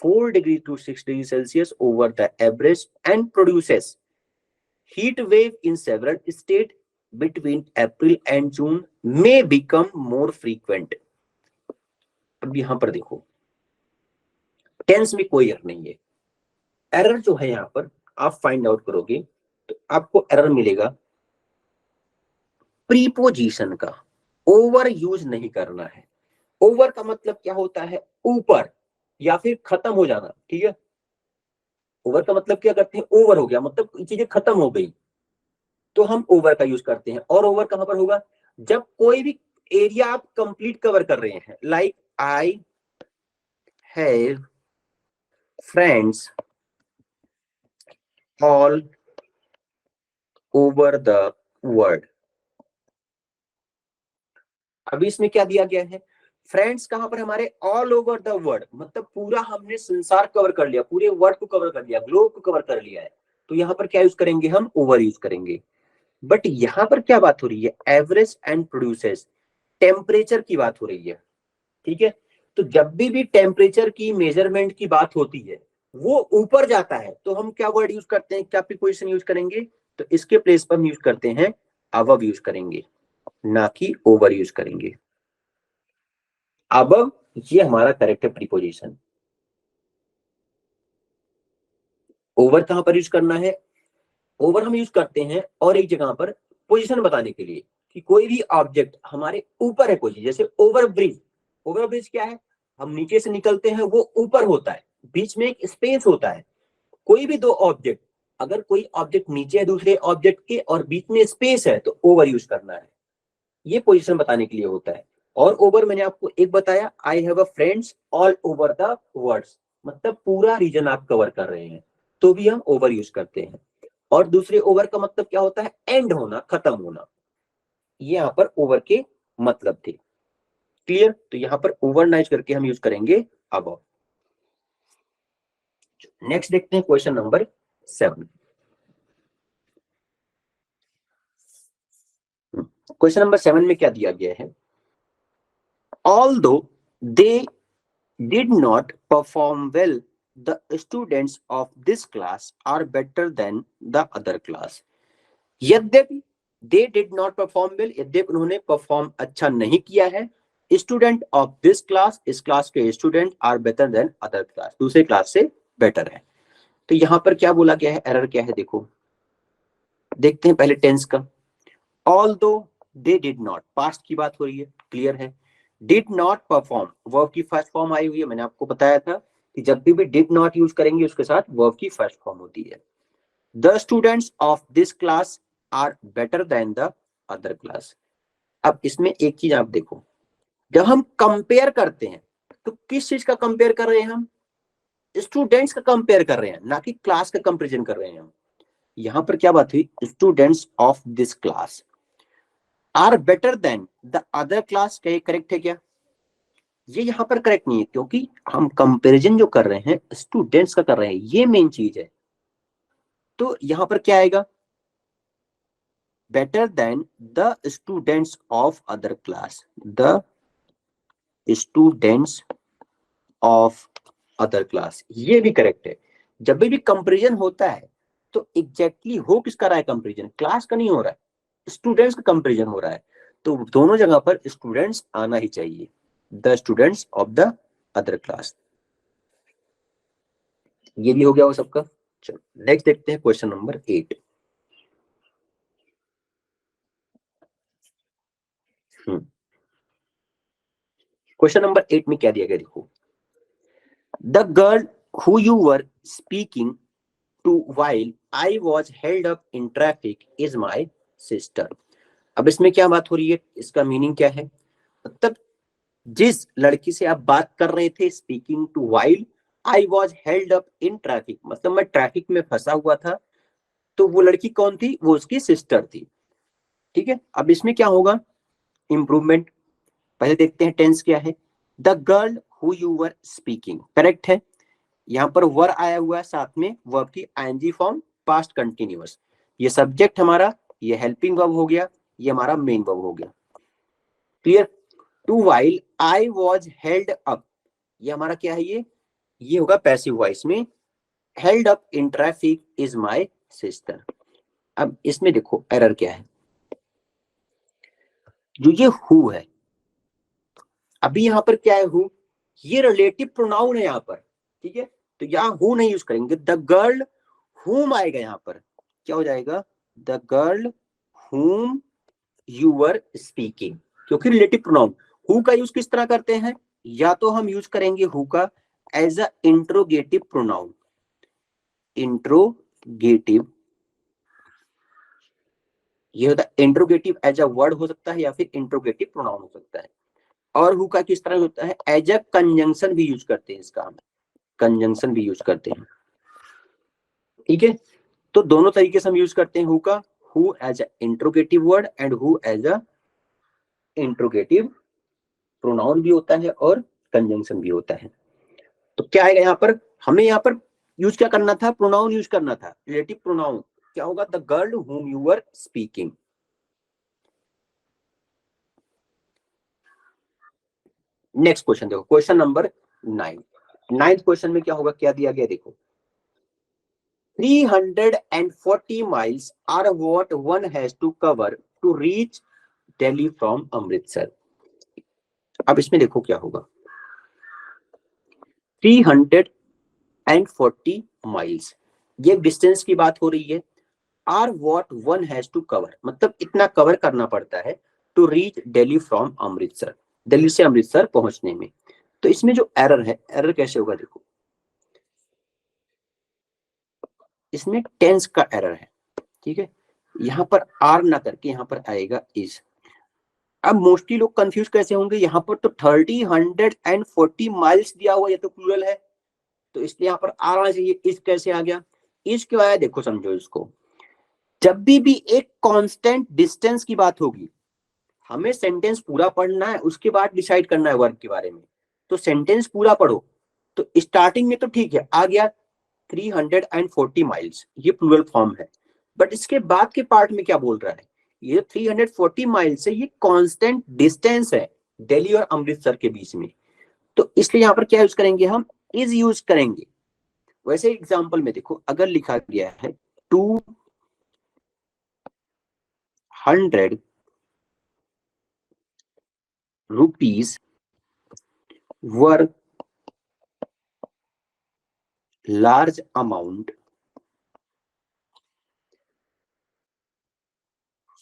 [SPEAKER 1] 4 degree to 6 degree Celsius over the average and produces heat wave in several state between April and June may become more frequent. अब यहां पर देखो टेंस में कोई एरर नहीं है, एरर जो है यहाँ पर आप फाइंड आउट करोगे तो आपको एरर मिलेगा प्रीपोजिशन का। ओवर यूज नहीं करना है। ओवर का मतलब क्या होता है, ऊपर या फिर खत्म हो जाना, ठीक है। ओवर का मतलब क्या करते हैं, ओवर हो गया मतलब चीजें खत्म हो गई तो हम ओवर का यूज करते हैं। और ओवर कहां पर होगा, जब कोई भी एरिया आप कंप्लीट कवर कर रहे हैं, like I have friends all over the world. अभी इसमें क्या दिया गया है, फ्रेंड्स कहां पर हमारे, ऑल ओवर द वर्ल्ड, मतलब पूरा हमने संसार कवर कर लिया, पूरे वर्ल्ड को कवर कर लिया, ग्लोब को कवर कर लिया है। तो यहाँ पर क्या यूज करेंगे, हम ओवर यूज करेंगे। बट यहाँ पर क्या बात हो रही है, एवरेज एंड प्रोड्यूसेस, टेम्परेचर की बात हो रही है, ठीक है। तो जब भी टेम्परेचर की मेजरमेंट की बात होती है वो ऊपर जाता है तो हम क्या वर्ड यूज करते हैं, क्या प्रीपोजिशन यूज करेंगे, तो इसके प्लेस पर हम यूज करते हैं अबव यूज करेंगे, ना कि ओवर यूज करेंगे। अबव ये हमारा करेक्ट है प्रीपोजिशन। ओवर कहां पर यूज करना है, ओवर हम यूज करते हैं और एक जगह पर पोजीशन बताने के लिए कि कोई भी ऑब्जेक्ट हमारे ऊपर है कोई चीज, जैसे ओवर ब्रिज। ओवर ब्रिज क्या है, हम नीचे से निकलते हैं वो ऊपर होता है, बीच में एक स्पेस होता है। कोई भी दो ऑब्जेक्ट, अगर कोई ऑब्जेक्ट नीचे है दूसरे ऑब्जेक्ट के और बीच में स्पेस है तो ओवर यूज करना है, ये पोजीशन बताने के लिए होता है। और ओवर मैंने आपको एक बताया, I have a friends all over the world, मतलब पूरा रीजन आप कवर कर रहे हैं तो भी हम ओवर यूज करते हैं। और दूसरे ओवर का मतलब क्या होता है, एंड होना, खत्म होना, ये यहाँ पर ओवर के मतलब थे। क्लियर? तो यहाँ पर ओवरनाइज करके हम यूज करेंगे अबव। नेक्स्ट देखते हैं क्वेश्चन नंबर 7। क्वेश्चन नंबर 7 में क्या दिया गया है? Although they did not perform well, the students of this class are better than the other class. यद्यपि they did not perform well, यद्यपि उन्होंने परफॉर्म अच्छा नहीं किया है, स्टूडेंट ऑफ दिस क्लास, इस क्लास के student are better than other class, दूसरे क्लास से बेटर है। तो यहां पर क्या बोला गया है, एरर क्या है, देखो देखते हैं पहले टेंस का। Although they did not, past की बात हो रही है, क्लियर है। डिड नॉट परफॉर्म, वर्ब की फर्स्ट फॉर्म आई हुई है, मैंने आपको बताया था कि जब भी डिड नॉट यूज करेंगे उसके साथ वर्ब की फर्स्ट फॉर्म होती है। The students of this class are better than the other class. अब इसमें एक चीज आप देखो, जब हम कंपेयर करते हैं तो किस चीज का कंपेयर कर रहे हैं हम? स्टूडेंट्स का कंपेयर कर रहे हैं, ना कि क्लास का कंपेरिजन कर रहे हैं हम। यहां पर क्या बात हुई, students of this class are better than the other class, क्या ये करेक्ट है क्या? ये यहां पर करेक्ट नहीं है, क्योंकि हम कंपैरिजन जो कर रहे हैं स्टूडेंट्स का कर रहे हैं, ये मेन चीज है। तो यहां पर क्या आएगा, better than the students of other class, the students of other class, ये भी करेक्ट है। जब भी कंपैरिजन होता है तो एग्जैक्टली हो किसका रहा है कंपैरिजन, क्लास का नहीं हो रहा है, स्टूडेंट्स का कंपैरिजन हो रहा है। तो दोनों जगह पर स्टूडेंट्स आना ही चाहिए, the students of the other class. ये भी हो गया वो सबका। चलो नेक्स्ट देखते हैं क्वेश्चन नंबर 8। क्वेश्चन नंबर 8 में क्या दिया गया, देखो the girl who you were speaking to while I was held up in traffic is my sister. अब इसमें क्या बात हो रही है, इसका मीनिंग क्या है, मतलब जिस लड़की से आप बात कर रहे थे, speaking to while I was held up in traffic, मतलब मैं ट्रैफिक में फंसा हुआ था। तो वो लड़की कौन थी, वो उसकी सिस्टर थी। ठीक है, अब इसमें क्या होगा, इंप्रूवमेंट। पहले देखते हैं टेंस क्या है, the girl who you were speaking, correct है। यहाँ पर वर आया हुआ है, साथ में वर्ब की आईएनजी फॉर्म, पास्ट कंटिन्यूअस। ये सब्जेक्ट हमारा, ये हेल्पिंग वर्ब हो गया, ये हमारा मेन वर्ब हो गया, clear. To while I was held up, ये हमारा क्या है, ये होगा पैसिव वॉइस में, held up in traffic is my sister. अब इसमें देखो एरर क्या है, जो ये हु है, अभी यहाँ पर क्या है हु, ये रिलेटिव प्रोनाउन है यहाँ पर, ठीक है। तो यहाँ हु नहीं यूज करेंगे, द गर्ल हुम आएगा यहाँ पर, क्या हो जाएगा, the girl whom you were speaking, क्योंकि रिलेटिव प्रोनाउन। हु का यूज किस तरह करते हैं, या तो हम यूज करेंगे हु का as a interrogative pronoun, interrogative, ये होता है इंट्रोगेटिव, एज अ वर्ड हो सकता है या फिर इंट्रोगेटिव प्रोनाउन हो सकता है। और हु का किस तरह होता है, एज अ कंजंक्शन भी यूज करते हैं, इसका हम कंजंक्शन भी यूज करते हैं, ठीक है। तो दोनों तरीके से हम यूज करते हैं हु का, who as a interrogative word and who as a interrogative pronoun भी होता है और कंजंक्शन भी होता है। तो क्या आएगा यहाँ पर, हमें यहाँ पर यूज क्या करना था, प्रोनाउन यूज करना था, रिलेटिव प्रोनाउन। क्या होगा, the girl whom you were speaking. Next question देखो, क्वेश्चन नंबर 9। नाइन्थ क्वेश्चन में क्या होगा, क्या दिया गया देखो, 340 miles are what one has to cover to reach Delhi from Amritsar. अब इसमें देखो क्या होगा, 340 माइल्स, ये डिस्टेंस की बात हो रही है। Are what one has to cover, मतलब इतना कवर करना पड़ता है, to reach Delhi from Amritsar, Delhi से अमृतसर पहुंचने में। तो इसमें जो एरर है, एरर कैसे होगा देखो, इसमें टेंस का एरर है, ठीक है। यहाँ पर आर ना करके यहाँ पर आएगा इज। अब मोस्टली लोग कंफ्यूज कैसे होंगे, यहाँ पर तो 340 माइल्स दिया हुआ, ये तो प्लूरल है, तो इसलिए यहाँ पर आना चाहिए, इस कैसे आ गया, इस क्यों आया, देखो समझो इसको। जब भी एक कांस्टेंट डिस्टेंस की बात होगी, हमें सेंटेंस पूरा पढ़ना है, उसके बाद डिसाइड करना है वर्ब के बारे में। तो सेंटेंस पूरा पढ़ो। तो स्टार्टिंग में तो ठीक है, आ गया 340 माइल्स, ये प्लूरल फॉर्म है। बट इसके बाद के पार्ट में क्या बोल रहा है, ये 340 माइल्स है, ये कांस्टेंट डिस्टेंस है दिल्ली और अमृतसर के बीच में। तो इसलिए यहाँ पर क्या यूज करेंगे, हम इज यूज करेंगे। वैसे एग्जाम्पल में देखो, अगर लिखा गया है 200 रुपीज वर लार्ज अमाउंट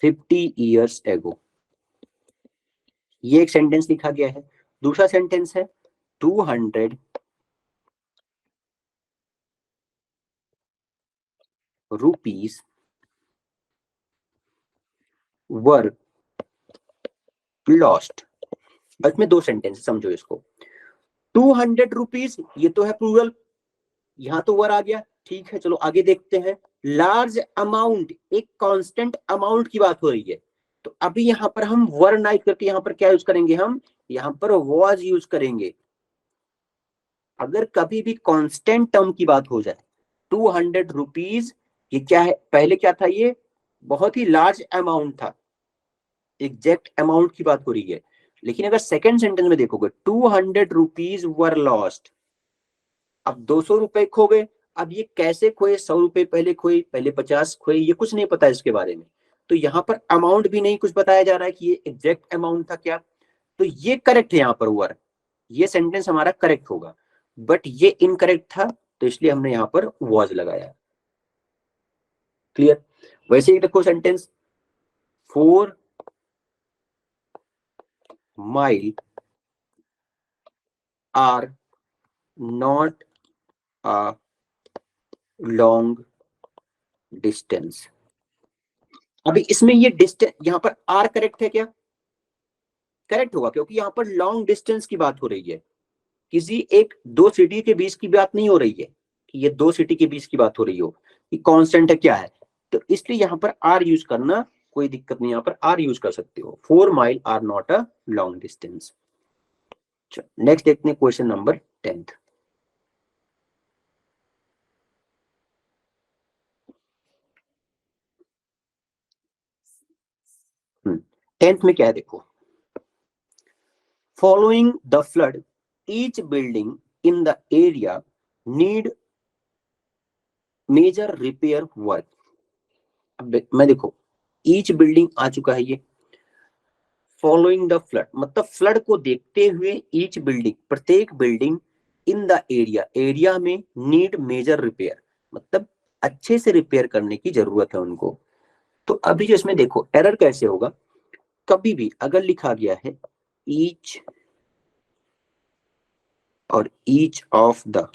[SPEAKER 1] 50 years ago, ये एक सेंटेंस लिखा गया है। दूसरा सेंटेंस है 200 रुपीज वर लॉस्ट। इसमें दो सेंटेंस, समझो इसको। 200 रुपीज, ये तो है प्लूरल, यहां तो वर आ गया, ठीक है। चलो आगे देखते हैं। लार्ज अमाउंट, एक कांस्टेंट अमाउंट की बात हो रही है। तो अभी यहां पर हम वर ना करके यहां पर क्या यूज करेंगे, हम यहां पर वॉज यूज करेंगे। अगर कभी भी कांस्टेंट टर्म की बात हो जाए, 200 रुपीज, ये क्या है, पहले क्या था, ये बहुत ही लार्ज अमाउंट था, एग्जैक्ट अमाउंट की बात हो रही है। लेकिन अगर सेकंड सेंटेंस में देखोगे, 200 रुपीज वर लॉस्ट, अब 200 रुपए खो गए। अब ये कैसे खोए, 100 रुपए पहले खोए, पहले 50 खोए, ये कुछ नहीं पता इसके बारे में। तो यहाँ पर अमाउंट भी नहीं कुछ बताया जा रहा है कि ये एग्जैक्ट अमाउंट था क्या। तो ये करेक्ट है, यहाँ पर वर, ये सेंटेंस हमारा करेक्ट होगा। बट ये इनकरेक्ट था, तो इसलिए हमने यहाँ पर वॉज लगाया। क्लियर। वैसे ही देखो sentence, 4 mile are not a long distance. अभी इसमें ये डिस्टेंस, यहाँ पर आर करेक्ट है क्या, करेक्ट होगा, क्योंकि यहाँ पर लॉन्ग डिस्टेंस की बात हो रही है, किसी एक दो सिटी के बीच की बात नहीं हो रही है कि ये दो सिटी के बीच की बात हो रही हो कि कांस्टेंट है क्या है। तो इसलिए यहाँ पर आर यूज करना कोई दिक्कत नहीं, यहाँ पर आर यूज कर सकते हो। 4 mile are not a long distance. Next देखते हैं क्वेश्चन नंबर 10th। टेंथ में क्या है देखो, following the flood each building in the area need major repair work. अब मैं देखो, ईच बिल्डिंग आ चुका है ये, फॉलोइंग द फ्लड मतलब फ्लड को देखते हुए, ईच बिल्डिंग प्रत्येक building, in the area area में, नीड मेजर रिपेयर मतलब अच्छे से रिपेयर करने की जरूरत है उनको। तो अभी जो इसमें देखो एरर कैसे होगा, कभी भी अगर लिखा गया है ईच और each of the,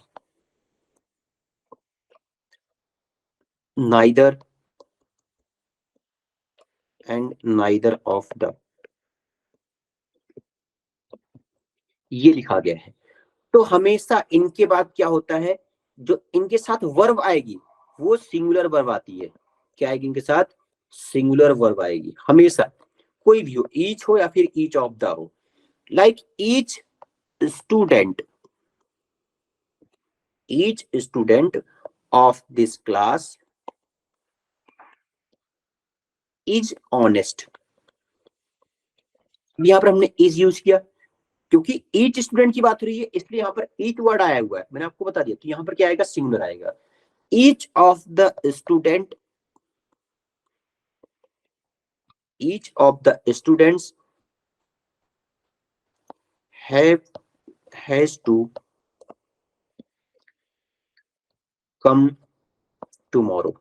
[SPEAKER 1] neither and neither of the, ये लिखा गया है, तो हमेशा इनके बाद क्या होता है, जो इनके साथ वर्ब आएगी वो सिंगुलर वर्ब आती है। क्या आएगी इनके साथ, सिंगुलर वर्ब आएगी हमेशा, कोई भी हो, ईच हो या फिर ईच ऑफ द हो। Like each student, each student of this class is honest. यहाँ पर हमने इज यूज किया, क्योंकि ईच स्टूडेंट की बात हो रही है, इसलिए यहाँ पर ईच वर्ड आया हुआ है, मैंने आपको बता दिया। तो यहाँ पर क्या आएगा, सिंगुलर आएगा। Each of the student, each of the students has to come tomorrow.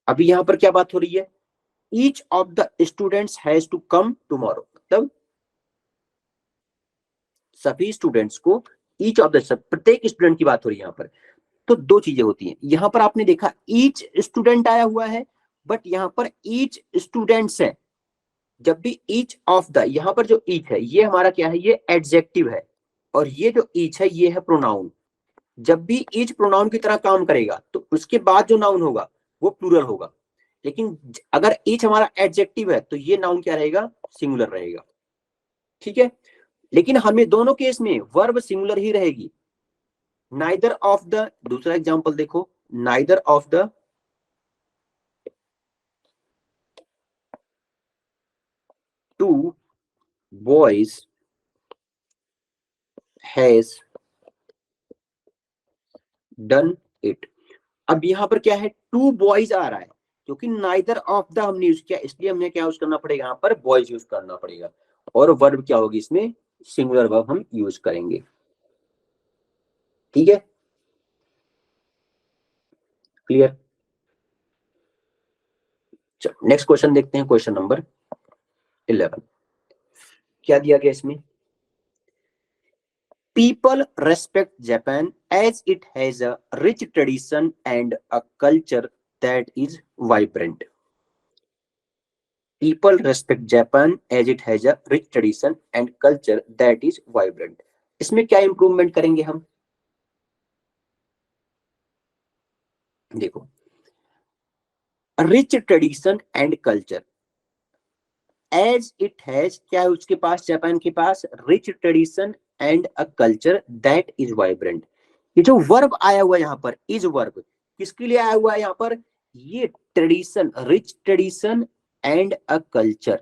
[SPEAKER 1] अभी यहां पर क्या बात हो रही है, each of the students has to come tomorrow मतलब सभी स्टूडेंट्स को, ईच ऑफ द, प्रत्येक स्टूडेंट की बात हो रही है यहाँ पर। तो दो चीजें होती हैं, यहां पर आपने देखा ईच स्टूडेंट आया हुआ है, बट यहाँ पर ईच स्टूडेंट्स है। जब भी ईच ऑफ द, यहाँ पर जो ईच है ये हमारा क्या है, ये एडजेक्टिव है, और ये जो ईच है ये है प्रोनाउन। जब भी ईच प्रोनाउन की तरह काम करेगा तो उसके बाद जो नाउन होगा वो प्लूरल होगा। लेकिन अगर ईच हमारा एडजेक्टिव है तो ये नाउन क्या रहेगा, सिंगुलर रहेगा, ठीक है। लेकिन हमें दोनों केस में वर्ब सिंगुलर ही रहेगी। नाइदर ऑफ द, दूसरा एग्जांपल देखो, neither of the two boys has done it. अब यहां पर क्या है, टू बॉयज आ रहा है, क्योंकि नाइदर ऑफ द हमने यूज किया, इसलिए हमने क्या यूज करना पड़ेगा, यहाँ पर बॉयज यूज करना पड़ेगा। और वर्ब क्या होगी इसमें, सिंगुलर वर्ब हम यूज करेंगे, ठीक है, क्लियर। चलो नेक्स्ट क्वेश्चन देखते हैं, क्वेश्चन नंबर 11। क्या दिया गया इसमें, people respect Japan as it has a rich tradition and a culture that is vibrant. People respect Japan as it has a rich tradition and culture that is vibrant. इसमें क्या improvement करेंगे हम, देखो, rich tradition and culture, as it has, क्या है उसके पास, Japan के पास, rich tradition and a culture that is vibrant. ये जो वर्ब आया हुआ है यहाँ पर, इज वर्ब किसके लिए आया हुआ है यहाँ पर, ये tradition, rich tradition and a culture,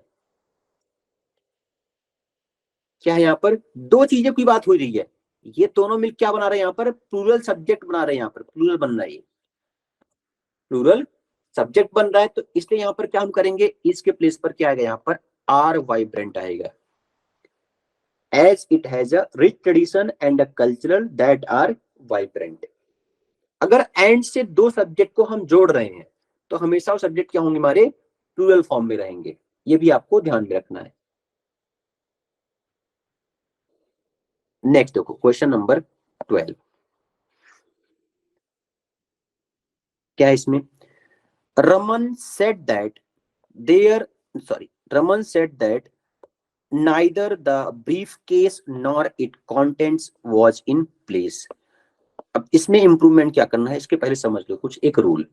[SPEAKER 1] क्या है यहाँ पर, दो चीजों की बात हो रही है, ये दोनों मिल क्या बना रहे हैं यहाँ पर, प्लूरल सब्जेक्ट बना रहे हैं, यहाँ पर प्लूरल बन रहा है, प्लूरल सब्जेक्ट बन रहा है, तो इसलिए यहाँ पर क्या हम करेंगे, इसके प्लेस पर क्या आएगा, यहाँ पर आर वाइब्रेंट आएगा, as it has a rich tradition and a cultural that are vibrant. अगर एंड से दो सब्जेक्ट को हम जोड़ रहे हैं तो हमेशा वो सब्जेक्ट क्या होंगे, हमारे प्लूरल फॉर्म में रहेंगे, ये भी आपको ध्यान में रखना है। नेक्स्ट देखो, क्वेश्चन नंबर 12। क्या है इसमें, Raman said that there, sorry, Raman said that neither the briefcase nor its contents was in place। अब इसमें इंप्रूवमेंट क्या करना है, इसके पहले समझ लो कुछ एक रूल।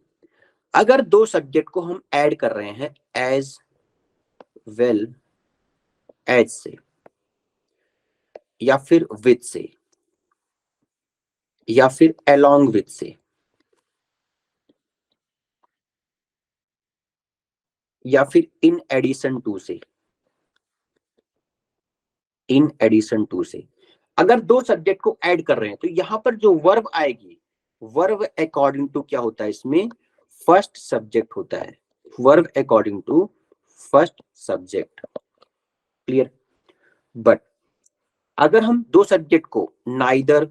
[SPEAKER 1] अगर दो सब्जेक्ट को हम ऐड कर रहे हैं एज वेल एज से, या फिर विद से, या फिर अलोंग विद से, या फिर इन एडिशन टू से, इन एडिशन टू से, अगर दो सब्जेक्ट को ऐड कर रहे हैं तो यहां पर जो वर्ब आएगी, वर्ब अकॉर्डिंग टू क्या होता है इसमें, फर्स्ट सब्जेक्ट होता है, verb according to first subject, clear. But अगर हम दो सब्जेक्ट को नाइदर,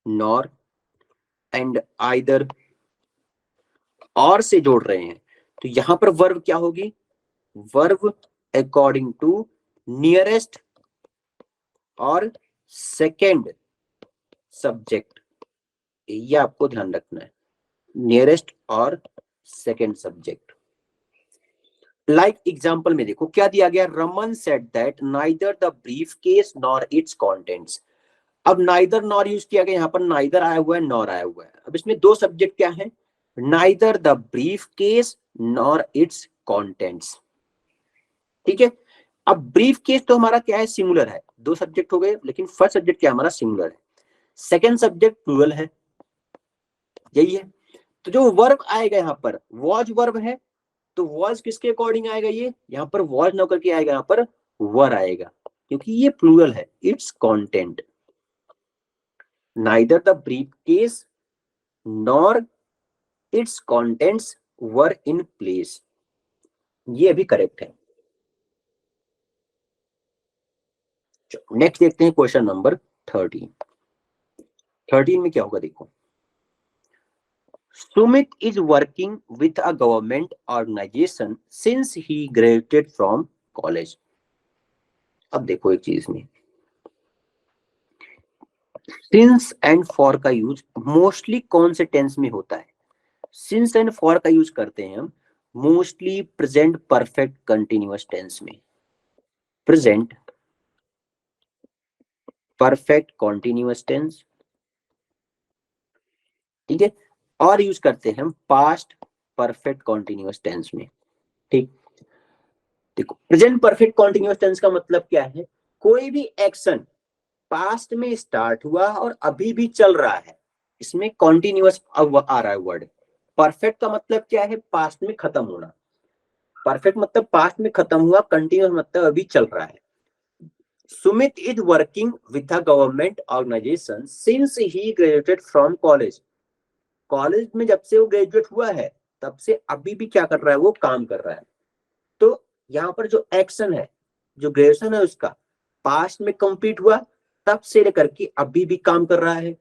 [SPEAKER 1] नॉर एंड आइदर और से जोड़ रहे हैं तो यहां पर वर्ब क्या होगी, वर्ब अकॉर्डिंग टू नियरेस्ट और सेकेंड सब्जेक्ट, ये आपको ध्यान रखना है, नियरेस्ट और सेकेंड सब्जेक्ट। लाइक एग्जाम्पल में देखो क्या दिया गया, Raman said that neither the brief case nor it's contents. अब नाइदर नॉर यूज किया गया, यहाँ पर नाइदर आया हुआ है, नॉर आया हुआ है। अब इसमें दो सब्जेक्ट क्या है, neither the brief case nor it's contents, ठीक है। अब ब्रीफ केस तो हमारा क्या है, सिंगुलर है, दो सब्जेक्ट हो गए, लेकिन फर्स्ट सब्जेक्ट क्या हमारा सिंगुलर है, सेकेंड सब्जेक्ट प्लूरल है, यही है। तो जो वर्ब आएगा यहाँ पर वॉज वर्ब है, तो वॉज किसके अकॉर्डिंग आएगा, ये यहाँ पर वॉज ना करके आएगा, यहाँ पर वर आएगा, क्योंकि ये प्लूरल है, it's content. Neither the briefcase nor it's contents were in place, ये भी करेक्ट है। नेक्स्ट देखते हैं क्वेश्चन नंबर 13। 13 में क्या होगा देखो, Sumit is working with a government organisation since he graduated from college. अब देखो एक चीज में, सिंस एंड फॉर का यूज मोस्टली कौन से टेंस में होता है, सिंस एंड फॉर का यूज करते हैं हम mostly present perfect continuous tense में, प्रेजेंट परफेक्ट कंटिन्यूअस टेंस, ठीक है। और यूज करते हैं हम पास्ट परफेक्ट कॉन्टिन्यूअस टेंस में। ठीक, देखो प्रेजेंट परफेक्ट कॉन्टिन्यूअस टेंस का मतलब क्या है, कोई भी एक्शन पास्ट में स्टार्ट हुआ और अभी भी चल रहा है, इसमें कॉन्टिन्यूअस आ रहा है वर्ड। परफेक्ट का मतलब क्या है, पास्ट में खत्म होना। परफेक्ट मतलब पास्ट में खत्म हुआ, कंटिन्यूअस मतलब अभी चल रहा है। Sumit is working with the government organisation since he graduated from college. College में जब से वो ग्रेजुएट हुआ है तब से अभी भी क्या कर रहा है, वो काम कर रहा है। तो यहाँ पर जो एक्शन है, जो ग्रेजुएशन है उसका पास्ट में कंप्लीट हुआ, तब से लेकर के अभी भी काम कर रहा है।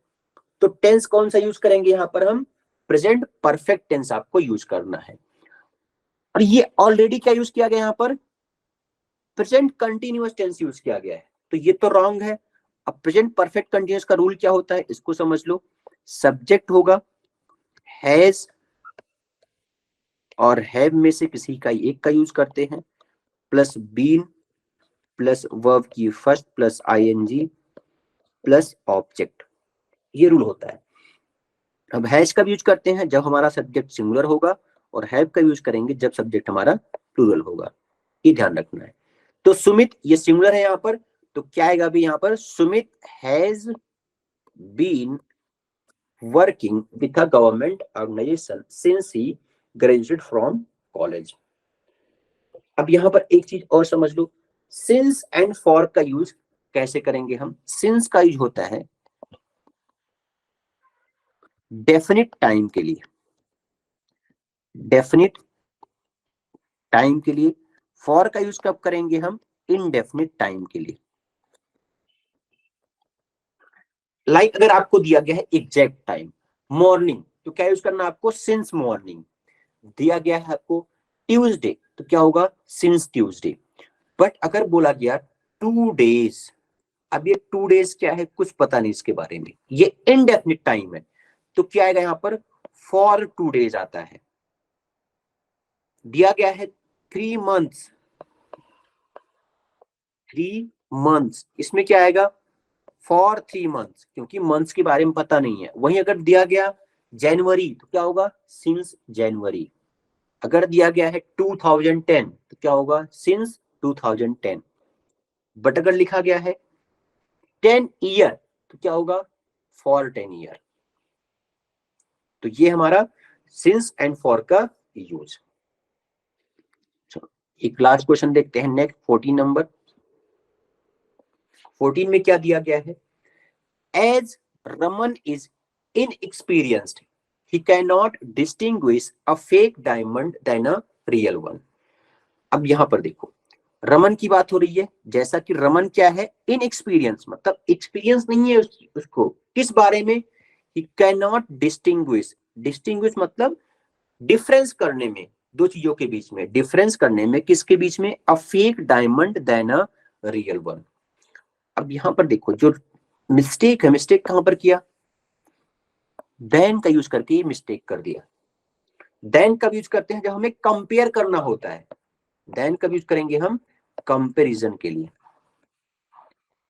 [SPEAKER 1] तो टेंस कौन सा यूज करेंगे यहाँ पर हम, प्रेजेंट परफेक्ट टेंस आपको यूज करना है। और ये ऑलरेडी क्या यूज किया गया यहाँ पर, प्रेजेंट कंटिन्यूअस टेंस यूज किया गया है, तो ये तो रॉन्ग है। अब प्रेजेंट परफेक्ट कंटिन्यूअस का रूल क्या होता है, इसको समझ लो। सब्जेक्ट होगा हैज और हैव में से किसी का एक का यूज करते हैं, प्लस बीन प्लस वर्ब की first plus ING plus object, ये रूल होता है। अब हैज का यूज करते हैं जब हमारा सब्जेक्ट सिंगुलर होगा, और हैव का यूज करेंगे जब सब्जेक्ट हमारा प्लूरल होगा, ये ध्यान रखना है। तो सुमित ये सिंगुलर है यहाँ पर, तो क्या आएगा अभी यहाँ पर, Sumit has been working with a government organisation since he graduated from college. अब यहाँ पर एक चीज और समझ लो, सिंस एंड फॉर का यूज कैसे करेंगे हम। सिंस का यूज होता है डेफिनिट टाइम के लिए, डेफिनिट टाइम के लिए। फॉर का यूज कब करेंगे हम, इनडेफिनिट टाइम के लिए। लाइक अगर आपको दिया गया है एग्जैक्ट टाइम मॉर्निंग, तो क्या यूज करना आपको, सिंस मॉर्निंग। दिया गया है आपको ट्यूसडे, तो क्या होगा, सिंस ट्यूसडे। बट अगर बोला गया 2 डेज, अब ये 2 डेज क्या है, कुछ पता नहीं इसके बारे में, ये इनडेफिनिट टाइम है, तो क्या आएगा यहाँ पर, फॉर 2 डेज आता है। दिया गया है 3 मंथ्स, 3 मंथ्स, इसमें क्या आएगा, फॉर 3 मंथ्स, क्योंकि मंथ्स के बारे में पता नहीं है। वहीं अगर दिया गया जनवरी, तो क्या होगा, सिंस जनवरी। अगर दिया गया है 2010, तो क्या होगा, सिंस 2010। बट अगर लिखा गया है 10 ईयर, तो क्या होगा, फॉर 10 ईयर। तो ये हमारा सिंस एंड फॉर का यूज। एक लास्ट क्वेश्चन देखते हैं, नेक्स्ट 14 नंबर। 14 में क्या दिया गया है, as Raman is inexperienced he cannot distinguish a fake diamond than a real one। अब यहां पर देखो, रमन की बात हो रही है, जैसा कि रमन क्या है, इनएक्सपीरियंस, मतलब एक्सपीरियंस नहीं है उसको किस बारे में, he cannot distinguish, डिस्टिंग्विश मतलब डिफरेंस करने में, दो चीजों के बीच में डिफरेंस करने में, किसके बीच में, a fake diamond than a real one. अब यहां पर देखो जो मिस्टेक है, मिस्टेक कहां पर किया, देन का यूज करके ये मिस्टेक कर दिया। देन कब यूज करते हैं, जब हमें कंपेयर करना होता है, देन कब यूज करेंगे हम, कंपैरिजन के लिए।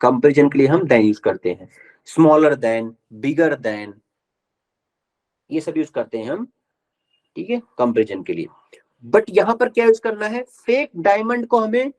[SPEAKER 1] कंपैरिजन के लिए हम देन यूज करते हैं, स्मॉलर देन, बिगर देन, ये सब यूज करते हैं हम, ठीक है, कंपैरिजन के लिए। बट यहां पर क्या यूज करना है, फेक डायमंड को हमें